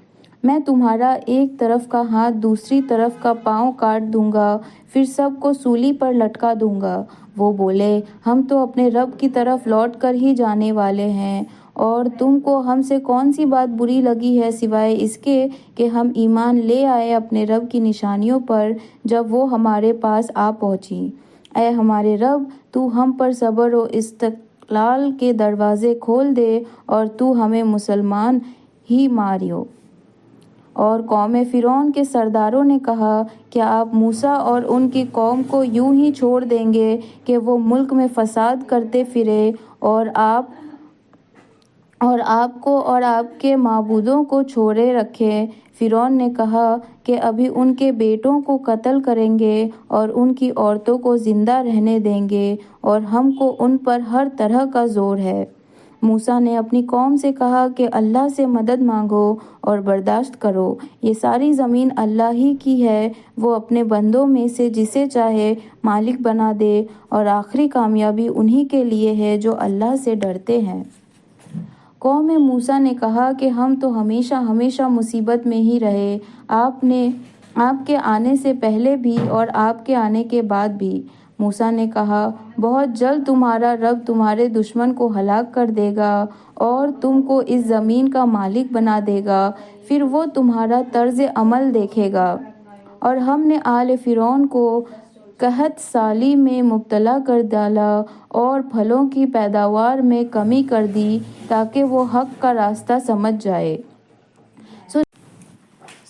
میں تمہارا ایک طرف کا ہاتھ دوسری طرف کا پاؤں کاٹ دوں گا، پھر سب کو سولی پر لٹکا دوں گا۔ وہ بولے، ہم تو اپنے رب کی طرف لوٹ کر ہی جانے والے ہیں، اور تم کو ہم سے کون سی بات بری لگی ہے سوائے اس کے کہ ہم ایمان لے آئے اپنے رب کی نشانیوں پر جب وہ ہمارے پاس آ پہنچی۔ اے ہمارے رب، تو ہم پر صبر و استقلال کے دروازے کھول دے اور تو ہمیں مسلمان ہی ماریو۔ اور قوم فرعون کے سرداروں نے کہا، کیا آپ موسیٰ اور ان کی قوم کو یوں ہی چھوڑ دیں گے کہ وہ ملک میں فساد کرتے پھریں اور آپ کو اور آپ کے معبودوں کو چھوڑے رکھیں؟ فرعون نے کہا کہ ابھی ان کے بیٹوں کو قتل کریں گے اور ان کی عورتوں کو زندہ رہنے دیں گے، اور ہم کو ان پر ہر طرح کا زور ہے۔ موسیٰ نے اپنی قوم سے کہا کہ اللہ سے مدد مانگو اور برداشت کرو، یہ ساری زمین اللہ ہی کی ہے، وہ اپنے بندوں میں سے جسے چاہے مالک بنا دے، اور آخری کامیابی انہی کے لیے ہے جو اللہ سے ڈرتے ہیں۔ قوم موسیٰ نے کہا کہ ہم تو ہمیشہ ہمیشہ مصیبت میں ہی رہے، آپ کے آنے سے پہلے بھی اور آپ کے آنے کے بعد بھی۔ موسیٰ نے کہا بہت جلد تمہارا رب تمہارے دشمن کو ہلاک کر دے گا اور تم کو اس زمین کا مالک بنا دے گا، پھر وہ تمہارا طرز عمل دیکھے گا۔ اور ہم نے آل فرعون کو قحط سالی میں مبتلا کر ڈالا اور پھلوں کی پیداوار میں کمی کر دی تاکہ وہ حق کا راستہ سمجھ جائے۔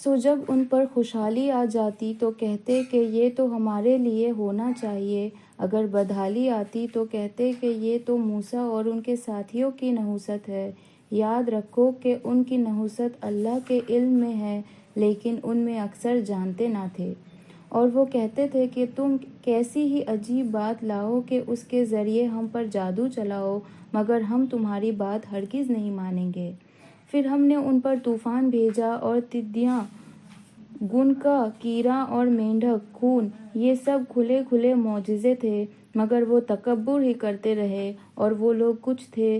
سو جب ان پر خوشحالی آ جاتی تو کہتے کہ یہ تو ہمارے لیے ہونا چاہیے، اگر بدحالی آتی تو کہتے کہ یہ تو موسیٰ اور ان کے ساتھیوں کی نحوست ہے۔ یاد رکھو کہ ان کی نحوست اللہ کے علم میں ہے، لیکن ان میں اکثر جانتے نہ تھے۔ اور وہ کہتے تھے کہ تم کیسی ہی عجیب بات لاؤ کہ اس کے ذریعے ہم پر جادو چلاؤ، مگر ہم تمہاری بات ہرگز نہیں مانیں گے۔ پھر ہم نے ان پر طوفان بھیجا اور تیتلیاں، گنکا، کیڑا اور مینڈک خون، یہ سب کھلے کھلے معجزے تھے، مگر وہ تکبر ہی کرتے رہے اور وہ لوگ کچھ تھے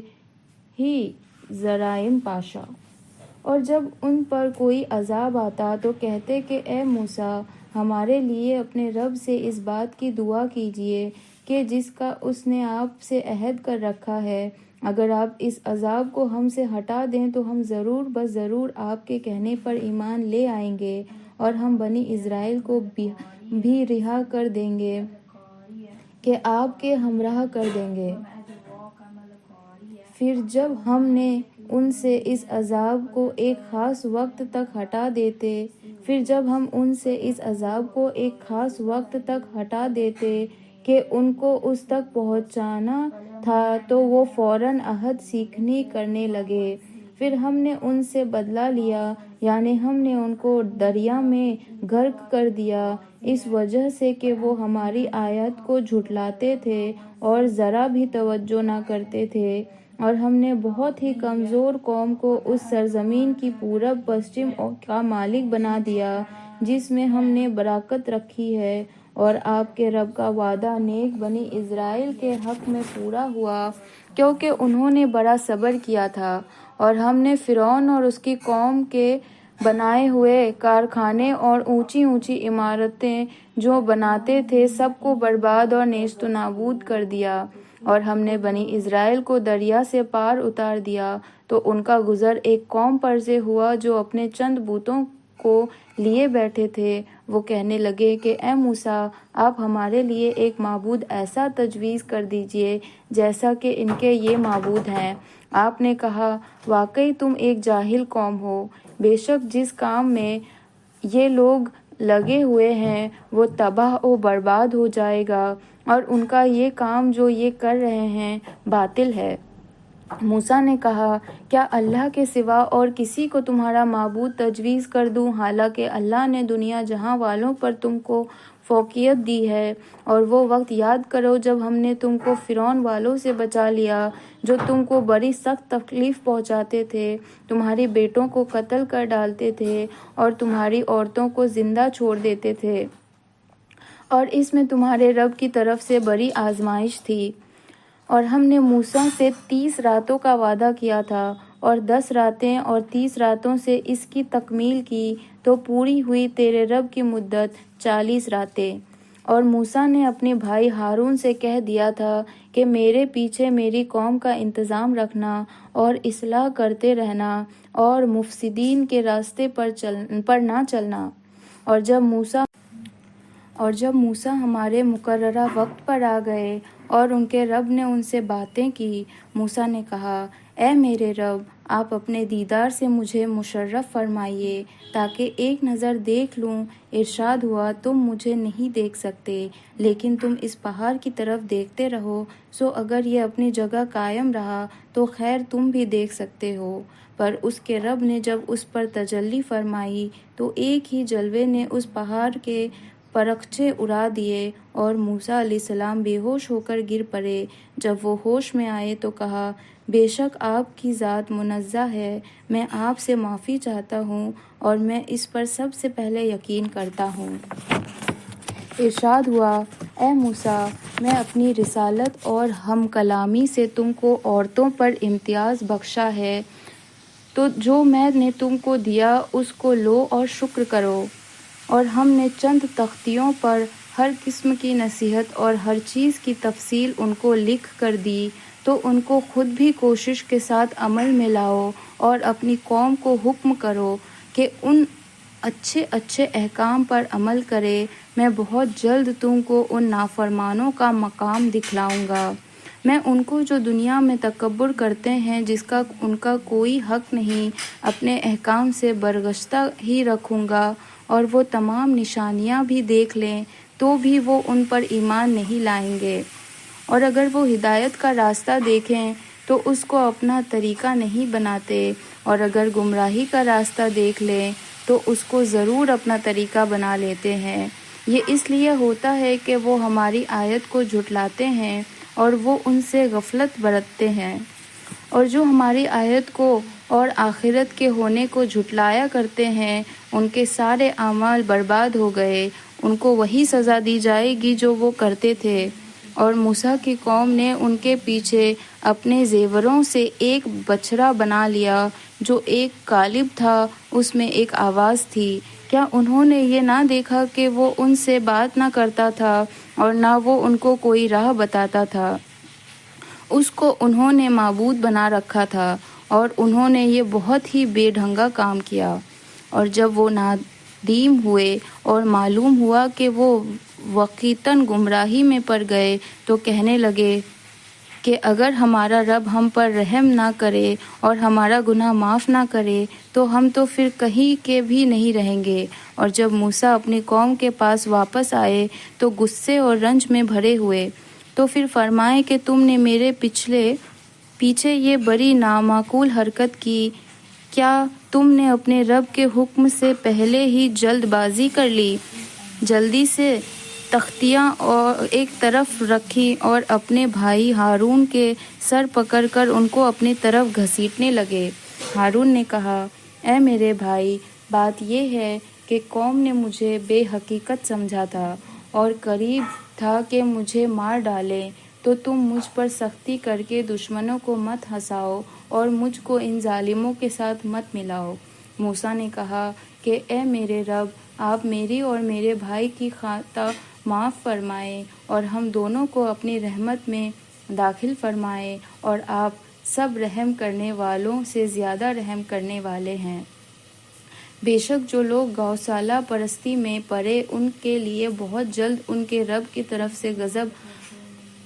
ہی جرائم پاشا۔ اور جب ان پر کوئی عذاب آتا تو کہتے کہ اے موسیٰ، ہمارے لیے اپنے رب سے اس بات کی دعا کیجیے کہ جس کا اس نے آپ سے عہد کر رکھا ہے، اگر آپ اس عذاب کو ہم سے ہٹا دیں تو ہم ضرور بس ضرور آپ کے کہنے پر ایمان لے آئیں گے اور ہم بنی اسرائیل کو بھی رہا کر دیں گے کہ آپ کے ہمراہ کر دیں گے۔ پھر جب ہم نے ان سے اس عذاب کو ایک خاص وقت تک ہٹا دیتے کہ ان کو اس تک پہنچانا تھا تو وہ فوراً عہد سیکھنی کرنے لگے۔ پھر ہم نے ان سے بدلہ لیا، یعنی ہم نے ان کو دریا میں غرق کر دیا، اس وجہ سے کہ وہ ہماری آیات کو جھٹلاتے تھے اور ذرا بھی توجہ نہ کرتے تھے۔ اور ہم نے بہت ہی کمزور قوم کو اس سرزمین کی پورب پشچم کا مالک بنا دیا جس میں ہم نے برکت رکھی ہے، اور آپ کے رب کا وعدہ نیک بنی اسرائیل کے حق میں پورا ہوا کیونکہ انہوں نے بڑا صبر کیا تھا۔ اور ہم نے فرعون اور اس کی قوم کے بنائے ہوئے کارخانے اور اونچی اونچی عمارتیں جو بناتے تھے سب کو برباد اور نیست و نابود کر دیا۔ اور ہم نے بنی اسرائیل کو دریا سے پار اتار دیا تو ان کا گزر ایک قوم پر سے ہوا جو اپنے چند بتوں کو لیے بیٹھے تھے۔ وہ کہنے لگے کہ اے موسیٰ، آپ ہمارے لیے ایک معبود ایسا تجویز کر دیجئے جیسا کہ ان کے یہ معبود ہیں۔ آپ نے کہا واقعی تم ایک جاہل قوم ہو، بے شک جس کام میں یہ لوگ لگے ہوئے ہیں وہ تباہ و برباد ہو جائے گا، اور ان کا یہ کام جو یہ کر رہے ہیں باطل ہے۔ موسیٰ نے کہا کیا اللہ کے سوا اور کسی کو تمہارا معبود تجویز کر دوں، حالانکہ اللہ نے دنیا جہاں والوں پر تم کو فوقیت دی ہے۔ اور وہ وقت یاد کرو جب ہم نے تم کو فرعون والوں سے بچا لیا جو تم کو بڑی سخت تکلیف پہنچاتے تھے، تمہارے بیٹوں کو قتل کر ڈالتے تھے اور تمہاری عورتوں کو زندہ چھوڑ دیتے تھے، اور اس میں تمہارے رب کی طرف سے بڑی آزمائش تھی۔ اور ہم نے موسیٰ سے 30 راتوں کا وعدہ کیا تھا، اور 10 راتیں اور 30 راتوں سے اس کی تکمیل کی تو پوری ہوئی تیرے رب کی مدت 40 راتیں۔ اور موسیٰ نے اپنے بھائی ہارون سے کہہ دیا تھا کہ میرے پیچھے میری قوم کا انتظام رکھنا اور اصلاح کرتے رہنا اور مفسدین کے راستے پر نہ چلنا۔ اور جب موسیٰ ہمارے مقررہ وقت پر آ گئے اور ان کے رب نے ان سے باتیں کی، موسیٰ نے کہا اے میرے رب، آپ اپنے دیدار سے مجھے مشرف فرمائیے تاکہ ایک نظر دیکھ لوں۔ ارشاد ہوا تم مجھے نہیں دیکھ سکتے، لیکن تم اس پہاڑ کی طرف دیکھتے رہو، سو اگر یہ اپنی جگہ قائم رہا تو خیر تم بھی دیکھ سکتے ہو۔ پر اس کے رب نے جب اس پر تجلی فرمائی تو ایک ہی جلوے نے اس پہاڑ کے پرخچے اڑا دیے اور موسیٰ علیہ السلام بے ہوش ہو کر گر پڑے۔ جب وہ ہوش میں آئے تو کہا بے شک آپ کی ذات منزہ ہے، میں آپ سے معافی چاہتا ہوں اور میں اس پر سب سے پہلے یقین کرتا ہوں۔ ارشاد ہوا اے موسیٰ، میں اپنی رسالت اور ہم کلامی سے تم کو عورتوں پر امتیاز بخشا ہے، تو جو میں نے تم کو دیا اس کو لو اور شکر کرو۔ اور ہم نے چند تختیوں پر ہر قسم کی نصیحت اور ہر چیز کی تفصیل ان کو لکھ کر دی، تو ان کو خود بھی کوشش کے ساتھ عمل میں لاؤ اور اپنی قوم کو حکم کرو کہ ان اچھے اچھے احکام پر عمل کرے۔ میں بہت جلد تم کو ان نافرمانوں کا مقام دکھلاؤں گا۔ میں ان کو جو دنیا میں تکبر کرتے ہیں، جس کا ان کا کوئی حق نہیں، اپنے احکام سے برگشتہ ہی رکھوں گا، اور وہ تمام نشانیاں بھی دیکھ لیں تو بھی وہ ان پر ایمان نہیں لائیں گے، اور اگر وہ ہدایت کا راستہ دیکھیں تو اس کو اپنا طریقہ نہیں بناتے، اور اگر گمراہی کا راستہ دیکھ لیں تو اس کو ضرور اپنا طریقہ بنا لیتے ہیں۔ یہ اس لیے ہوتا ہے کہ وہ ہماری آیت کو جھٹلاتے ہیں اور وہ ان سے غفلت برتتے ہیں، اور جو ہماری آیت کو اور آخرت کے ہونے کو جھٹلایا کرتے ہیں، ان کے سارے اعمال برباد ہو گئے، ان کو وہی سزا دی جائے گی جو وہ کرتے تھے۔ اور موسیٰ کی قوم نے ان کے پیچھے اپنے زیوروں سے ایک بچھڑا بنا لیا جو ایک قالب تھا، اس میں ایک آواز تھی۔ کیا انہوں نے یہ نہ دیکھا کہ وہ ان سے بات نہ کرتا تھا اور نہ وہ ان کو کوئی راہ بتاتا تھا؟ اس کو انہوں نے معبود بنا رکھا تھا، اور انہوں نے یہ بہت ہی بے ڈھنگا کام کیا۔ اور جب وہ نادیم ہوئے اور معلوم ہوا کہ وہ واقعتاً گمراہی میں پڑ گئے، تو کہنے لگے کہ اگر ہمارا رب ہم پر رحم نہ کرے اور ہمارا گناہ معاف نہ کرے تو ہم تو پھر کہیں کے بھی نہیں رہیں گے۔ اور جب موسیٰ اپنی قوم کے پاس واپس آئے تو غصے اور رنج میں بھرے ہوئے، تو پھر فرمائے کہ تم نے میرے پیچھے یہ بڑی نامعقول حرکت کی، کیا تم نے اپنے رب کے حکم سے پہلے ہی جلد بازی کر لی؟ جلدی سے تختیاں ایک طرف رکھی اور اپنے بھائی ہارون کے سر پکڑ کر ان کو اپنی طرف گھسیٹنے لگے۔ ہارون نے کہا، اے میرے بھائی، بات یہ ہے کہ قوم نے مجھے بے حقیقت سمجھا تھا اور قریب تھا کہ مجھے مار ڈالے، تو تم مجھ پر سختی کر کے دشمنوں کو مت ہنساؤ اور مجھ کو ان ظالموں کے ساتھ مت ملاؤ۔ موسیٰ نے کہا کہ اے میرے رب، آپ میری اور میرے بھائی کی خطا معاف فرمائیں اور ہم دونوں کو اپنی رحمت میں داخل فرمائیں، اور آپ سب رحم کرنے والوں سے زیادہ رحم کرنے والے ہیں۔ بے شک جو لوگ گوسالہ پرستی میں پڑے، ان کے لیے بہت جلد ان کے رب کی طرف سے غضب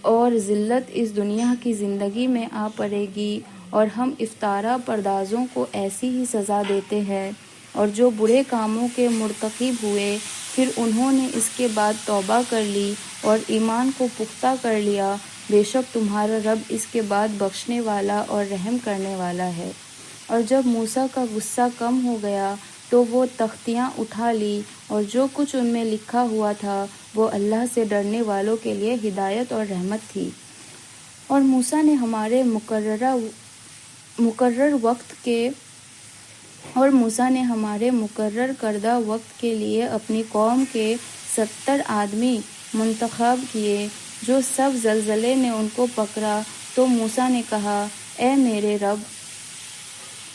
اور ذلت اس دنیا کی زندگی میں آ پڑے گی، اور ہم افطارہ پردازوں کو ایسی ہی سزا دیتے ہیں۔ اور جو برے کاموں کے مرتکب ہوئے پھر انہوں نے اس کے بعد توبہ کر لی اور ایمان کو پختہ کر لیا، بے شک تمہارا رب اس کے بعد بخشنے والا اور رحم کرنے والا ہے۔ اور جب موسیٰ کا غصہ کم ہو گیا تو وہ تختیاں اٹھا لی، اور جو کچھ ان میں لکھا ہوا تھا وہ اللہ سے ڈرنے والوں کے لیے ہدایت اور رحمت تھی۔ اور موسیٰ نے ہمارے مقرر کردہ وقت کے لیے اپنی قوم کے 70 آدمی منتخب کیے، جو سب زلزلے نے ان کو پکڑا۔ تو موسیٰ نے کہا، اے میرے رب،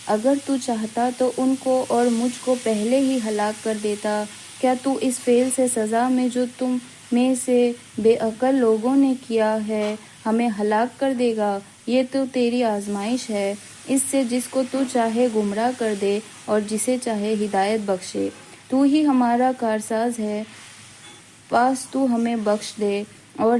اگر تو چاہتا تو ان کو اور مجھ کو پہلے ہی ہلاک کر دیتا۔ کیا تو اس فعل سے سزا میں جو تم میں سے بے عقل لوگوں نے کیا ہے ہمیں ہلاک کر دے گا؟ یہ تو تیری آزمائش ہے، اس سے جس کو تو چاہے گمراہ کر دے اور جسے چاہے ہدایت بخشے۔ تو ہی ہمارا کارساز ہے، پس تو ہمیں بخش دے اور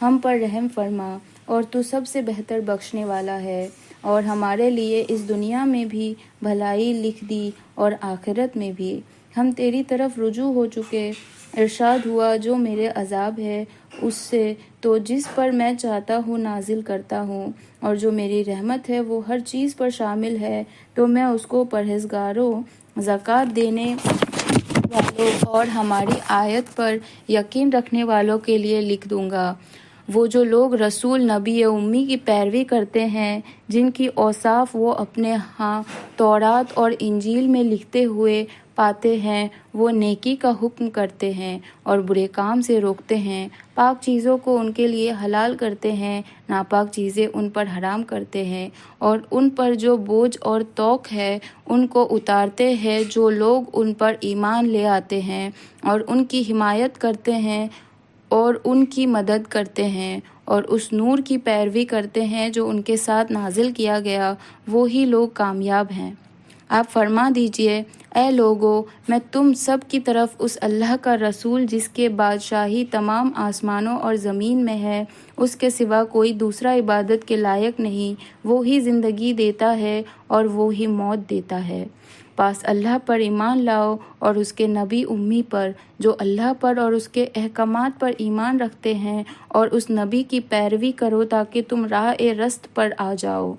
ہم پر رحم فرما، اور تو سب سے بہتر بخشنے والا ہے۔ اور ہمارے لیے اس دنیا میں بھی بھلائی لکھ دی اور آخرت میں بھی۔ ہم تیری طرف رجوع ہو چکے۔ ارشاد ہوا، جو میرے عذاب ہے اس سے تو جس پر میں چاہتا ہوں نازل کرتا ہوں، اور جو میری رحمت ہے وہ ہر چیز پر شامل ہے، تو میں اس کو پرہیزگاروں، زکوٰۃ دینے والوں اور ہماری آیت پر یقین رکھنے والوں کے لیے لکھ دوں گا۔ وہ جو لوگ رسول نبی امی کی پیروی کرتے ہیں، جن کی اوصاف وہ اپنے ہاں تورات اور انجیل میں لکھتے ہوئے پاتے ہیں، وہ نیکی کا حکم کرتے ہیں اور برے کام سے روکتے ہیں، پاک چیزوں کو ان کے لیے حلال کرتے ہیں، ناپاک چیزیں ان پر حرام کرتے ہیں، اور ان پر جو بوجھ اور توق ہے ان کو اتارتے ہیں۔ جو لوگ ان پر ایمان لے آتے ہیں اور ان کی حمایت کرتے ہیں، اور ان کی مدد کرتے ہیں اور اس نور کی پیروی کرتے ہیں جو ان کے ساتھ نازل کیا گیا، وہی لوگ کامیاب ہیں۔ آپ فرما دیجئے، اے لوگو، میں تم سب کی طرف اس اللہ کا رسول جس کے بادشاہی تمام آسمانوں اور زمین میں ہے، اس کے سوا کوئی دوسرا عبادت کے لائق نہیں، وہی زندگی دیتا ہے اور وہی موت دیتا ہے۔ پاس اللہ پر ایمان لاؤ اور اس کے نبی امی پر، جو اللہ پر اور اس کے احکامات پر ایمان رکھتے ہیں، اور اس نبی کی پیروی کرو تاکہ تم راہ راست پر آ جاؤ۔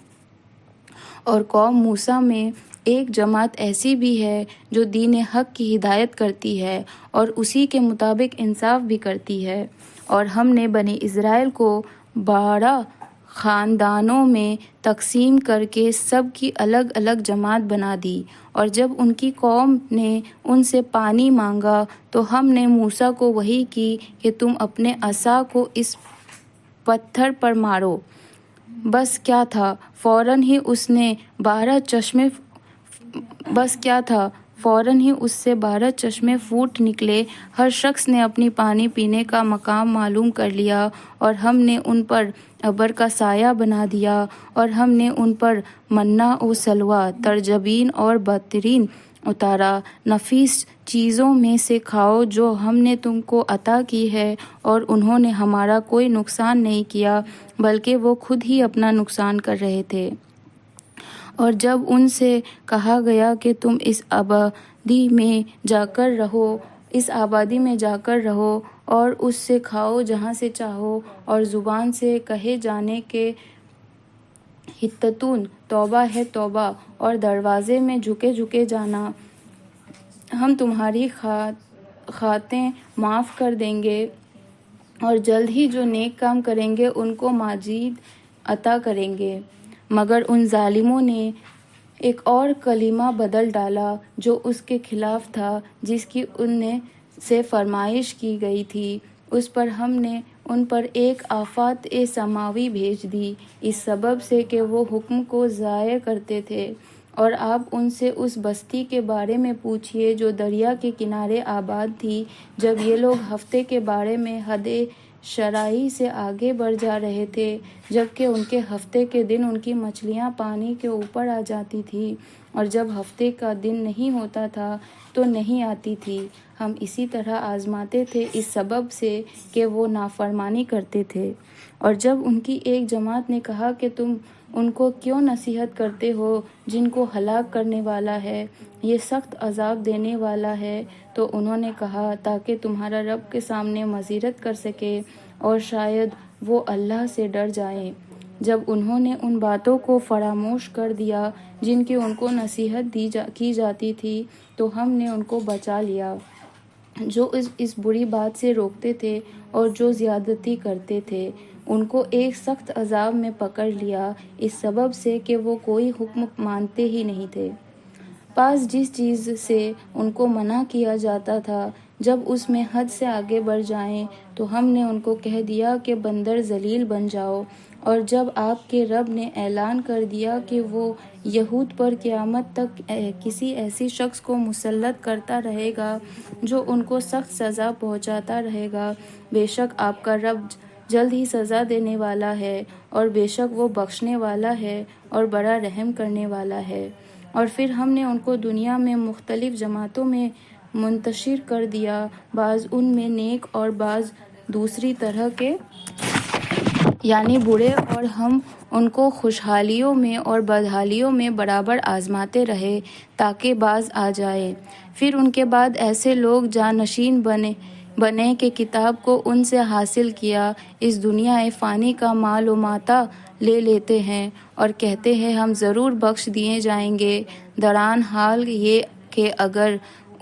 اور قوم موسیٰ میں ایک جماعت ایسی بھی ہے جو دین حق کی ہدایت کرتی ہے اور اسی کے مطابق انصاف بھی کرتی ہے۔ اور ہم نے بنی اسرائیل کو 12 خاندانوں میں تقسیم کر کے سب کی الگ الگ جماعت بنا دی، اور جب ان کی قوم نے ان سے پانی مانگا تو ہم نے موسیٰ کو وحی کی کہ تم اپنے عصا کو اس پتھر پر مارو۔ بس کیا تھا، فوراً ہی اس سے 12 چشمے پھوٹ نکلے۔ ہر شخص نے اپنی پانی پینے کا مقام معلوم کر لیا، اور ہم نے ان پر ابر کا سایہ بنا دیا، اور ہم نے ان پر منا و سلویٰ ترجبین اور بہترین اتارا۔ نفیس چیزوں میں سے کھاؤ جو ہم نے تم کو عطا کی ہے، اور انہوں نے ہمارا کوئی نقصان نہیں کیا بلکہ وہ خود ہی اپنا نقصان کر رہے تھے۔ اور جب ان سے کہا گیا کہ تم اس آبادی میں جا کر رہو اور اس سے کھاؤ جہاں سے چاہو، اور زبان سے کہے جانے کے حتتون توبہ ہے توبہ، اور دروازے میں جھکے جھکے جانا، ہم تمہاری خطائیں معاف کر دیں گے، اور جلد ہی جو نیک کام کریں گے ان کو مزید عطا کریں گے۔ مگر ان ظالموں نے ایک اور کلمہ بدل ڈالا جو اس کے خلاف تھا جس کی ان سے فرمائش کی گئی تھی۔ اس پر ہم نے ان پر ایک آفات سماوی بھیج دی، اس سبب سے کہ وہ حکم کو ضائع کرتے تھے۔ اور آپ ان سے اس بستی کے بارے میں پوچھئے جو دریا کے کنارے آباد تھی، جب یہ لوگ ہفتے کے بارے میں حد شرعی سے آگے بڑھ جا رہے تھے، جبکہ ان کے ہفتے کے دن ان کی مچھلیاں پانی کے اوپر آ جاتی تھی، اور جب ہفتے کا دن نہیں ہوتا تھا تو نہیں آتی تھی۔ ہم اسی طرح آزماتے تھے اس سبب سے کہ وہ نافرمانی کرتے تھے۔ اور جب ان کی ایک جماعت نے کہا کہ تم ان کو کیوں نصیحت کرتے ہو جن کو ہلاک کرنے والا ہے، یہ سخت عذاب دینے والا ہے، تو انہوں نے کہا تاکہ تمہارا رب کے سامنے معذرت کر سکے اور شاید وہ اللہ سے ڈر جائیں۔ جب انہوں نے ان باتوں کو فراموش کر دیا جن کی ان کو نصیحت کی جاتی تھی، تو ہم نے ان کو بچا لیا جو اس بری بات سے روکتے تھے اور جو زیادتی کرتے تھے۔ ان کو ایک سخت عذاب میں پکڑ لیا اس سبب سے کہ وہ کوئی حکم مانتے ہی نہیں تھے۔ پاس جس چیز سے ان کو منع کیا جاتا تھا، جب اس میں حد سے آگے بڑھ جائیں تو ہم نے ان کو کہہ دیا کہ بندر ذلیل بن جاؤ۔ اور جب آپ کے رب نے اعلان کر دیا کہ وہ یہود پر قیامت تک کسی ایسی شخص کو مسلط کرتا رہے گا جو ان کو سخت سزا پہنچاتا رہے گا، بے شک آپ کا رب جلد ہی سزا دینے والا ہے، اور بے شک وہ بخشنے والا ہے اور بڑا رحم کرنے والا ہے۔ اور پھر ہم نے ان کو دنیا میں مختلف جماعتوں میں منتشر کر دیا، بعض ان میں نیک اور بعض دوسری طرح کے یعنی برے، اور ہم ان کو خوشحالیوں میں اور بدحالیوں میں برابر آزماتے رہے تاکہ باز آ جائے۔ پھر ان کے بعد ایسے لوگ جانشین بنے کہ کتاب کو ان سے حاصل کیا، اس دنیا فانی کا مال و متاع لے لیتے ہیں اور کہتے ہیں ہم ضرور بخش دیے جائیں گے، دران حال یہ کہ اگر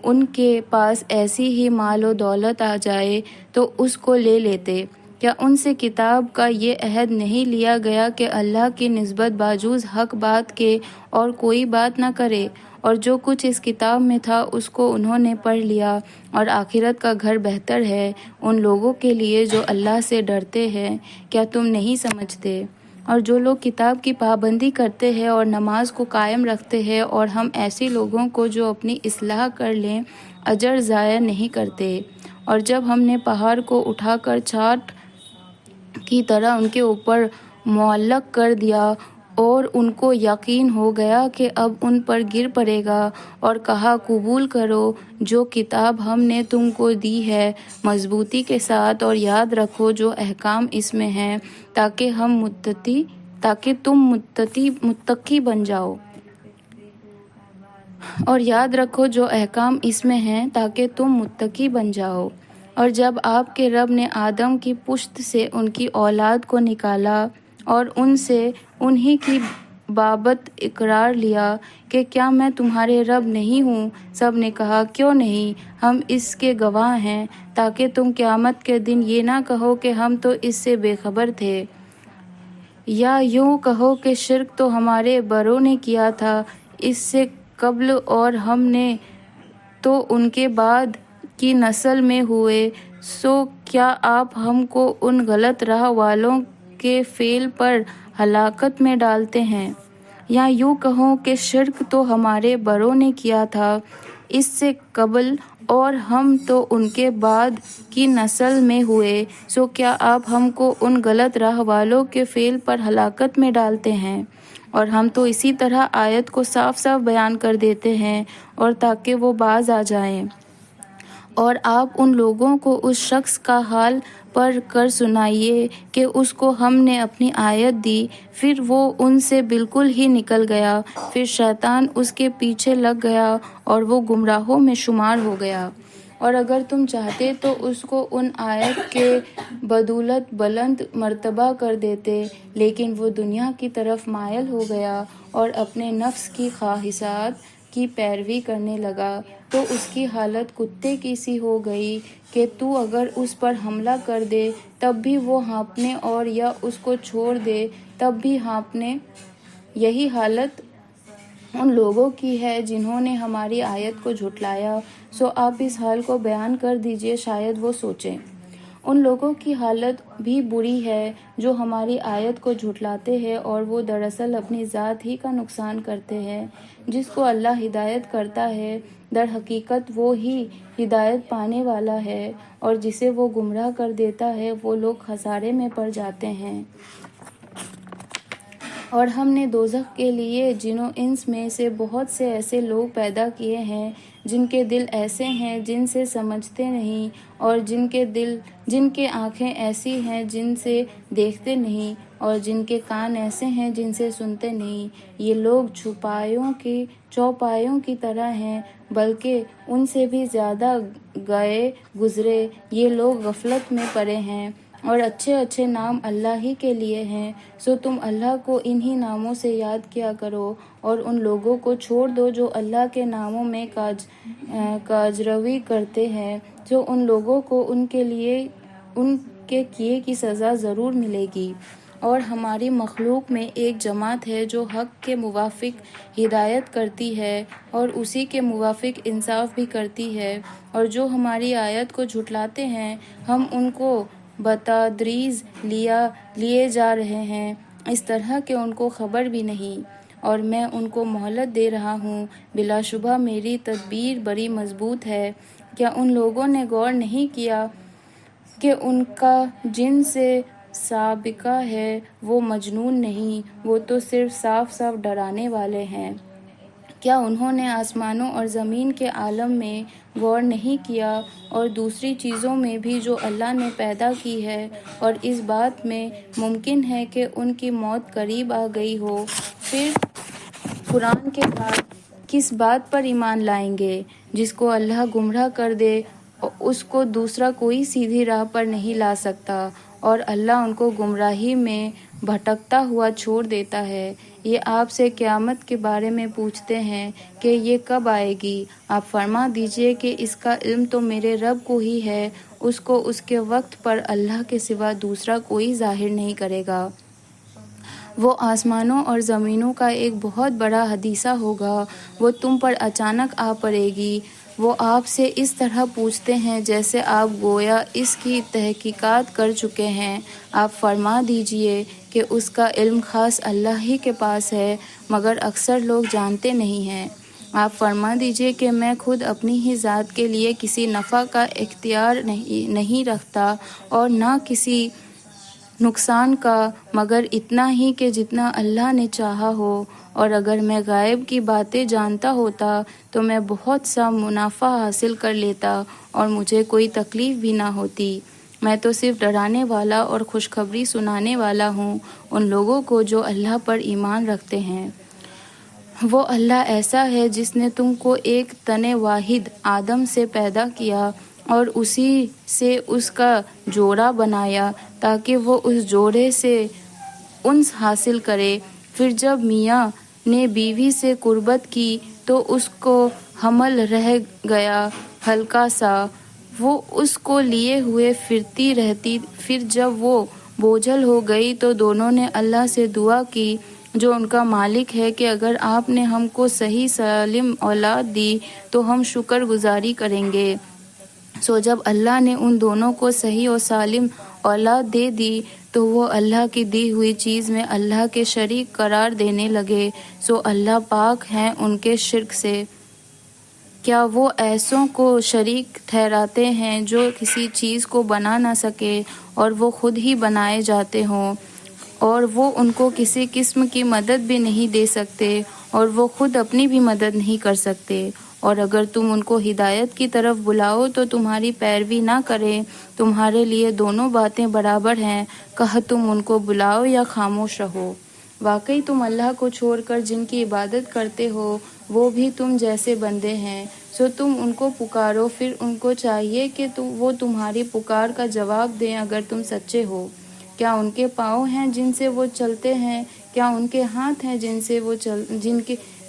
ان کے پاس ایسی ہی مال و دولت آ جائے تو اس کو لے لیتے۔ کیا ان سے کتاب کا یہ عہد نہیں لیا گیا کہ اللہ کی نسبت باجوز حق بات کے اور کوئی بات نہ کرے؟ اور جو کچھ اس کتاب میں تھا اس کو انہوں نے پڑھ لیا، اور آخرت کا گھر بہتر ہے ان لوگوں کے لیے جو اللہ سے ڈرتے ہیں۔ کیا تم نہیں سمجھتے؟ اور جو لوگ کتاب کی پابندی کرتے ہیں اور نماز کو قائم رکھتے ہیں، اور ہم ایسے لوگوں کو جو اپنی اصلاح کر لیں اجر ضائع نہیں کرتے۔ اور جب ہم نے پہاڑ کو اٹھا کر چھاٹ کی طرح ان کے اوپر معلق کر دیا اور ان کو یقین ہو گیا کہ اب ان پر گر پڑے گا، اور کہا قبول کرو جو کتاب ہم نے تم کو دی ہے مضبوطی کے ساتھ، اور یاد رکھو جو احکام اس میں ہیں تاکہ تم متقی بن جاؤ۔ اور یاد رکھو جو احکام اس میں ہیں تاکہ تم متقی بن جاؤ۔ اور جب آپ کے رب نے آدم کی پشت سے ان کی اولاد کو نکالا اور ان سے انہی کی بابت اقرار لیا کہ کیا میں تمہارے رب نہیں ہوں، سب نے کہا کیوں نہیں، ہم اس کے گواہ ہیں، تاکہ تم قیامت کے دن یہ نہ کہو کہ ہم تو اس سے بے خبر تھے، یا یوں کہو کہ شرک تو ہمارے بڑوں نے کیا تھا اس سے قبل اور ہم نے تو ان کے بعد کی نسل میں ہوئے، سو کیا آپ ہم کو ان غلط راہ والوں کے فعل پر ہلاکت میں ڈالتے ہیں، یا یوں کہو کہ شرک تو ہمارے بڑوں نے کیا تھا اس سے قبل اور ہم تو ان کے بعد کی نسل میں ہوئے، سو کیا آپ ہم کو ان غلط راہ والوں کے فعل پر ہلاکت میں ڈالتے ہیں، اور ہم تو اسی طرح آیت کو صاف صاف بیان کر دیتے ہیں اور تاکہ وہ باز آ جائیں۔ اور آپ ان لوگوں کو اس شخص کا حال پڑھ کر سنائیے کہ اس کو ہم نے اپنی آیت دی، پھر وہ ان سے بالکل ہی نکل گیا، پھر شیطان اس کے پیچھے لگ گیا اور وہ گمراہوں میں شمار ہو گیا۔ اور اگر تم چاہتے تو اس کو ان آیت کے بدولت بلند مرتبہ کر دیتے، لیکن وہ دنیا کی طرف مائل ہو گیا اور اپنے نفس کی خواہشات کی پیروی کرنے لگا، تو اس کی حالت کتے کی سی ہو گئی کہ تو اگر اس پر حملہ کر دے تب بھی وہ ہانپنے اور یا اس کو چھوڑ دے تب بھی ہانپنے۔ یہی حالت ان لوگوں کی ہے جنہوں نے ہماری آیت کو جھٹلایا، سو آپ اس حال کو بیان کر دیجئے شاید وہ سوچیں۔ ان لوگوں کی حالت بھی بری ہے جو ہماری آیت کو جھٹلاتے ہیں، اور وہ دراصل اپنی ذات ہی کا نقصان کرتے ہیں۔ جس کو اللہ ہدایت کرتا ہے در حقیقت وہ ہی ہدایت پانے والا ہے، اور جسے وہ گمراہ کر دیتا ہے وہ لوگ خسارے میں پڑ جاتے ہیں۔ اور ہم نے دوزخ کے لیے جن و انس میں سے بہت سے ایسے لوگ پیدا کیے ہیں جن کے دل ایسے ہیں جن سے سمجھتے نہیں، اور جن کے آنکھیں ایسی ہیں جن سے دیکھتے نہیں، اور جن کے کان ایسے ہیں جن سے سنتے نہیں۔ یہ لوگ چوپایوں کی طرح ہیں، بلکہ ان سے بھی زیادہ گئے گزرے۔ یہ لوگ غفلت میں پڑے ہیں، اور اچھے اچھے نام اللہ ہی کے لیے ہیں، سو تم اللہ کو انہی ناموں سے یاد کیا کرو، اور ان لوگوں کو چھوڑ دو جو اللہ کے ناموں میں کاجروی کرتے ہیں، جو ان لوگوں کو ان کے کیے کی سزا ضرور ملے گی۔ اور ہماری مخلوق میں ایک جماعت ہے جو حق کے موافق ہدایت کرتی ہے اور اسی کے موافق انصاف بھی کرتی ہے، اور جو ہماری آیت کو جھٹلاتے ہیں ہم ان کو بتدریج لیے جا رہے ہیں، اس طرح کہ ان کو خبر بھی نہیں، اور میں ان کو مہلت دے رہا ہوں۔ بلا شبہ میری تدبیر بڑی مضبوط ہے۔ کیا ان لوگوں نے غور نہیں کیا کہ ان کا جن سے سابقہ ہے وہ مجنون نہیں، وہ تو صرف صاف صاف ڈرانے والے ہیں۔ کیا انہوں نے آسمانوں اور زمین کے عالم میں غور نہیں کیا، اور دوسری چیزوں میں بھی جو اللہ نے پیدا کی ہے، اور اس بات میں ممکن ہے کہ ان کی موت قریب آ گئی ہو، پھر قرآن کے بعد کس بات پر ایمان لائیں گے؟ جس کو اللہ گمراہ کر دے اس کو دوسرا کوئی سیدھی راہ پر نہیں لا سکتا، اور اللہ ان کو گمراہی میں بھٹکتا ہوا چھوڑ دیتا ہے۔ یہ آپ سے قیامت کے بارے میں پوچھتے ہیں کہ یہ کب آئے گی، آپ فرما دیجئے کہ اس کا علم تو میرے رب کو ہی ہے، اس کو اس کے وقت پر اللہ کے سوا دوسرا کوئی ظاہر نہیں کرے گا۔ وہ آسمانوں اور زمینوں کا ایک بہت بڑا حادثہ ہوگا، وہ تم پر اچانک آ پڑے گی۔ وہ آپ سے اس طرح پوچھتے ہیں جیسے آپ گویا اس کی تحقیقات کر چکے ہیں۔ آپ فرما دیجئے کہ اس کا علم خاص اللہ ہی کے پاس ہے، مگر اکثر لوگ جانتے نہیں ہیں۔ آپ فرما دیجئے کہ میں خود اپنی ہی ذات کے لیے کسی نفع کا اختیار نہیں رکھتا اور نہ کسی نقصان کا، مگر اتنا ہی کہ جتنا اللہ نے چاہا ہو، اور اگر میں غائب کی باتیں جانتا ہوتا تو میں بہت سا منافع حاصل کر لیتا اور مجھے کوئی تکلیف بھی نہ ہوتی۔ میں تو صرف ڈرانے والا اور خوشخبری سنانے والا ہوں ان لوگوں کو جو اللہ پر ایمان رکھتے ہیں۔ وہ اللہ ایسا ہے جس نے تم کو ایک تن واحد آدم سے پیدا کیا اور اسی سے اس کا جوڑا بنایا تاکہ وہ اس جوڑے سے انس حاصل کرے۔ پھر جب میاں نے بیوی سے قربت کی تو اس کو حمل رہ گیا ہلکا سا، وہ اس کو لیے ہوئے پھرتی رہتی۔ پھر جب وہ بوجھل ہو گئی تو دونوں نے اللہ سے دعا کی جو ان کا مالک ہے کہ اگر آپ نے ہم کو صحیح سالم اولاد دی تو ہم شکر گزاری کریں گے۔ سو جب اللہ نے ان دونوں کو صحیح اور سالم اولاد دے دی تو وہ اللہ کی دی ہوئی چیز میں اللہ کے شریک قرار دینے لگے، سو اللہ پاک ہیں ان کے شرک سے۔ کیا وہ ایسوں کو شریک ٹھہراتے ہیں جو کسی چیز کو بنا نہ سکے اور وہ خود ہی بنائے جاتے ہوں، اور وہ ان کو کسی قسم کی مدد بھی نہیں دے سکتے اور وہ خود اپنی بھی مدد نہیں کر سکتے؟ اور اگر تم ان کو ہدایت کی طرف بلاؤ تو تمہاری پیروی نہ کریں، تمہارے لیے دونوں باتیں برابر ہیں، کہا تم ان کو بلاؤ یا خاموش رہو۔ واقعی تم اللہ کو چھوڑ کر جن کی عبادت کرتے ہو وہ بھی تم جیسے بندے ہیں، سو تم ان کو پکارو، پھر ان کو چاہیے کہ وہ تمہاری پکار کا جواب دیں اگر تم سچے ہو۔ کیا ان کے پاؤں ہیں جن سے وہ چلتے ہیں؟ کیا ان کے ہاتھ ہیں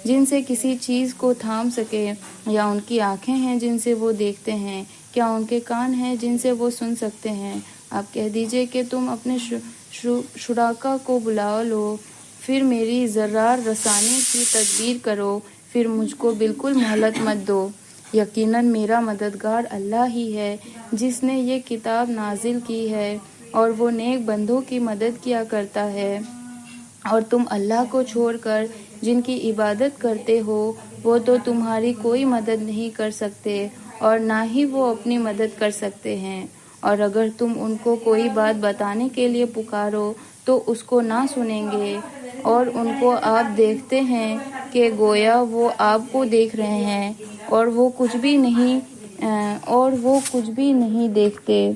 جن سے کسی چیز کو تھام سکے؟ یا ان کی آنکھیں ہیں جن سے وہ دیکھتے ہیں؟ کیا ان کے کان ہیں جن سے وہ سن سکتے ہیں؟ آپ کہہ دیجئے کہ تم اپنے شرکا کو بلا لو، پھر میری ضرار رسانی کی تدبیر کرو، پھر مجھ کو بالکل مہلت مت دو۔ یقیناً میرا مددگار اللہ ہی ہے جس نے یہ کتاب نازل کی ہے اور وہ نیک بندوں کی مدد کیا کرتا ہے۔ اور تم اللہ کو چھوڑ کر جن کی عبادت کرتے ہو وہ تو تمہاری کوئی مدد نہیں کر سکتے اور نہ ہی وہ اپنی مدد کر سکتے ہیں، اور اگر تم ان کو کوئی بات بتانے کے لیے پکارو تو اس کو نہ سنیں گے، اور ان کو آپ دیکھتے ہیں کہ گویا وہ آپ کو دیکھ رہے ہیں اور وہ کچھ بھی نہیں دیکھتے۔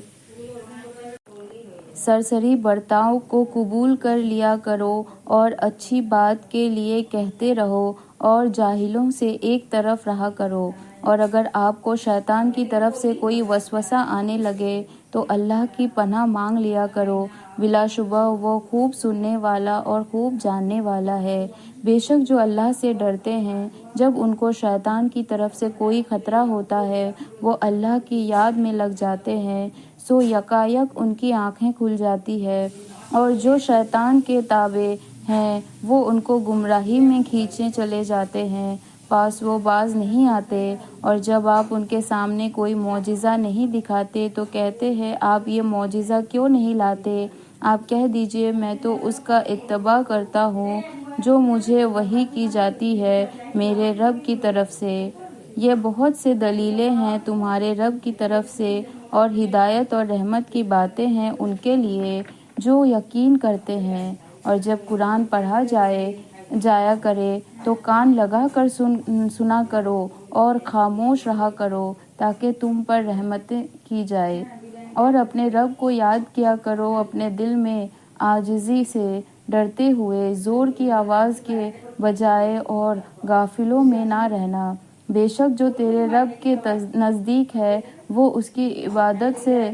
سرسری برتاؤ کو قبول کر لیا کرو اور اچھی بات کے لیے کہتے رہو اور جاہلوں سے ایک طرف رہا کرو۔ اور اگر آپ کو شیطان کی طرف سے کوئی وسوسہ آنے لگے تو اللہ کی پناہ مانگ لیا کرو، بلا شبہ وہ خوب سننے والا اور خوب جاننے والا ہے۔ بے شک جو اللہ سے ڈرتے ہیں جب ان کو شیطان کی طرف سے کوئی خطرہ ہوتا ہے وہ اللہ کی یاد میں لگ جاتے ہیں، سو یکایک ان کی آنکھیں کھل جاتی ہے، اور جو شیطان کے تابع ہیں وہ ان کو گمراہی میں کھینچے چلے جاتے ہیں، پاس وہ باز نہیں آتے۔ اور جب آپ ان کے سامنے کوئی معجزہ نہیں دکھاتے تو کہتے ہیں آپ یہ معجزہ کیوں نہیں لاتے؟ آپ کہہ دیجئے میں تو اس کا اتباع کرتا ہوں جو مجھے وحی کی جاتی ہے میرے رب کی طرف سے۔ یہ بہت سے دلیلیں ہیں تمہارے رب کی طرف سے اور ہدایت اور رحمت کی باتیں ہیں ان کے لیے جو یقین کرتے ہیں۔ اور جب قرآن پڑھا جایا کرے تو کان لگا کر سنا کرو اور خاموش رہا کرو تاکہ تم پر رحمت کی جائے، اور اپنے رب کو یاد کیا کرو اپنے دل میں عاجزی سے، ڈرتے ہوئے، زور کی آواز کے بجائے، اور غافلوں میں نہ رہنا۔ بے شک جو تیرے رب کے نزدیک ہے وہ اس کی عبادت سے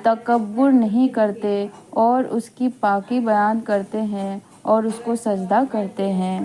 تکبر نہیں کرتے اور اس کی پاکی بیان کرتے ہیں اور اس کو سجدہ کرتے ہیں۔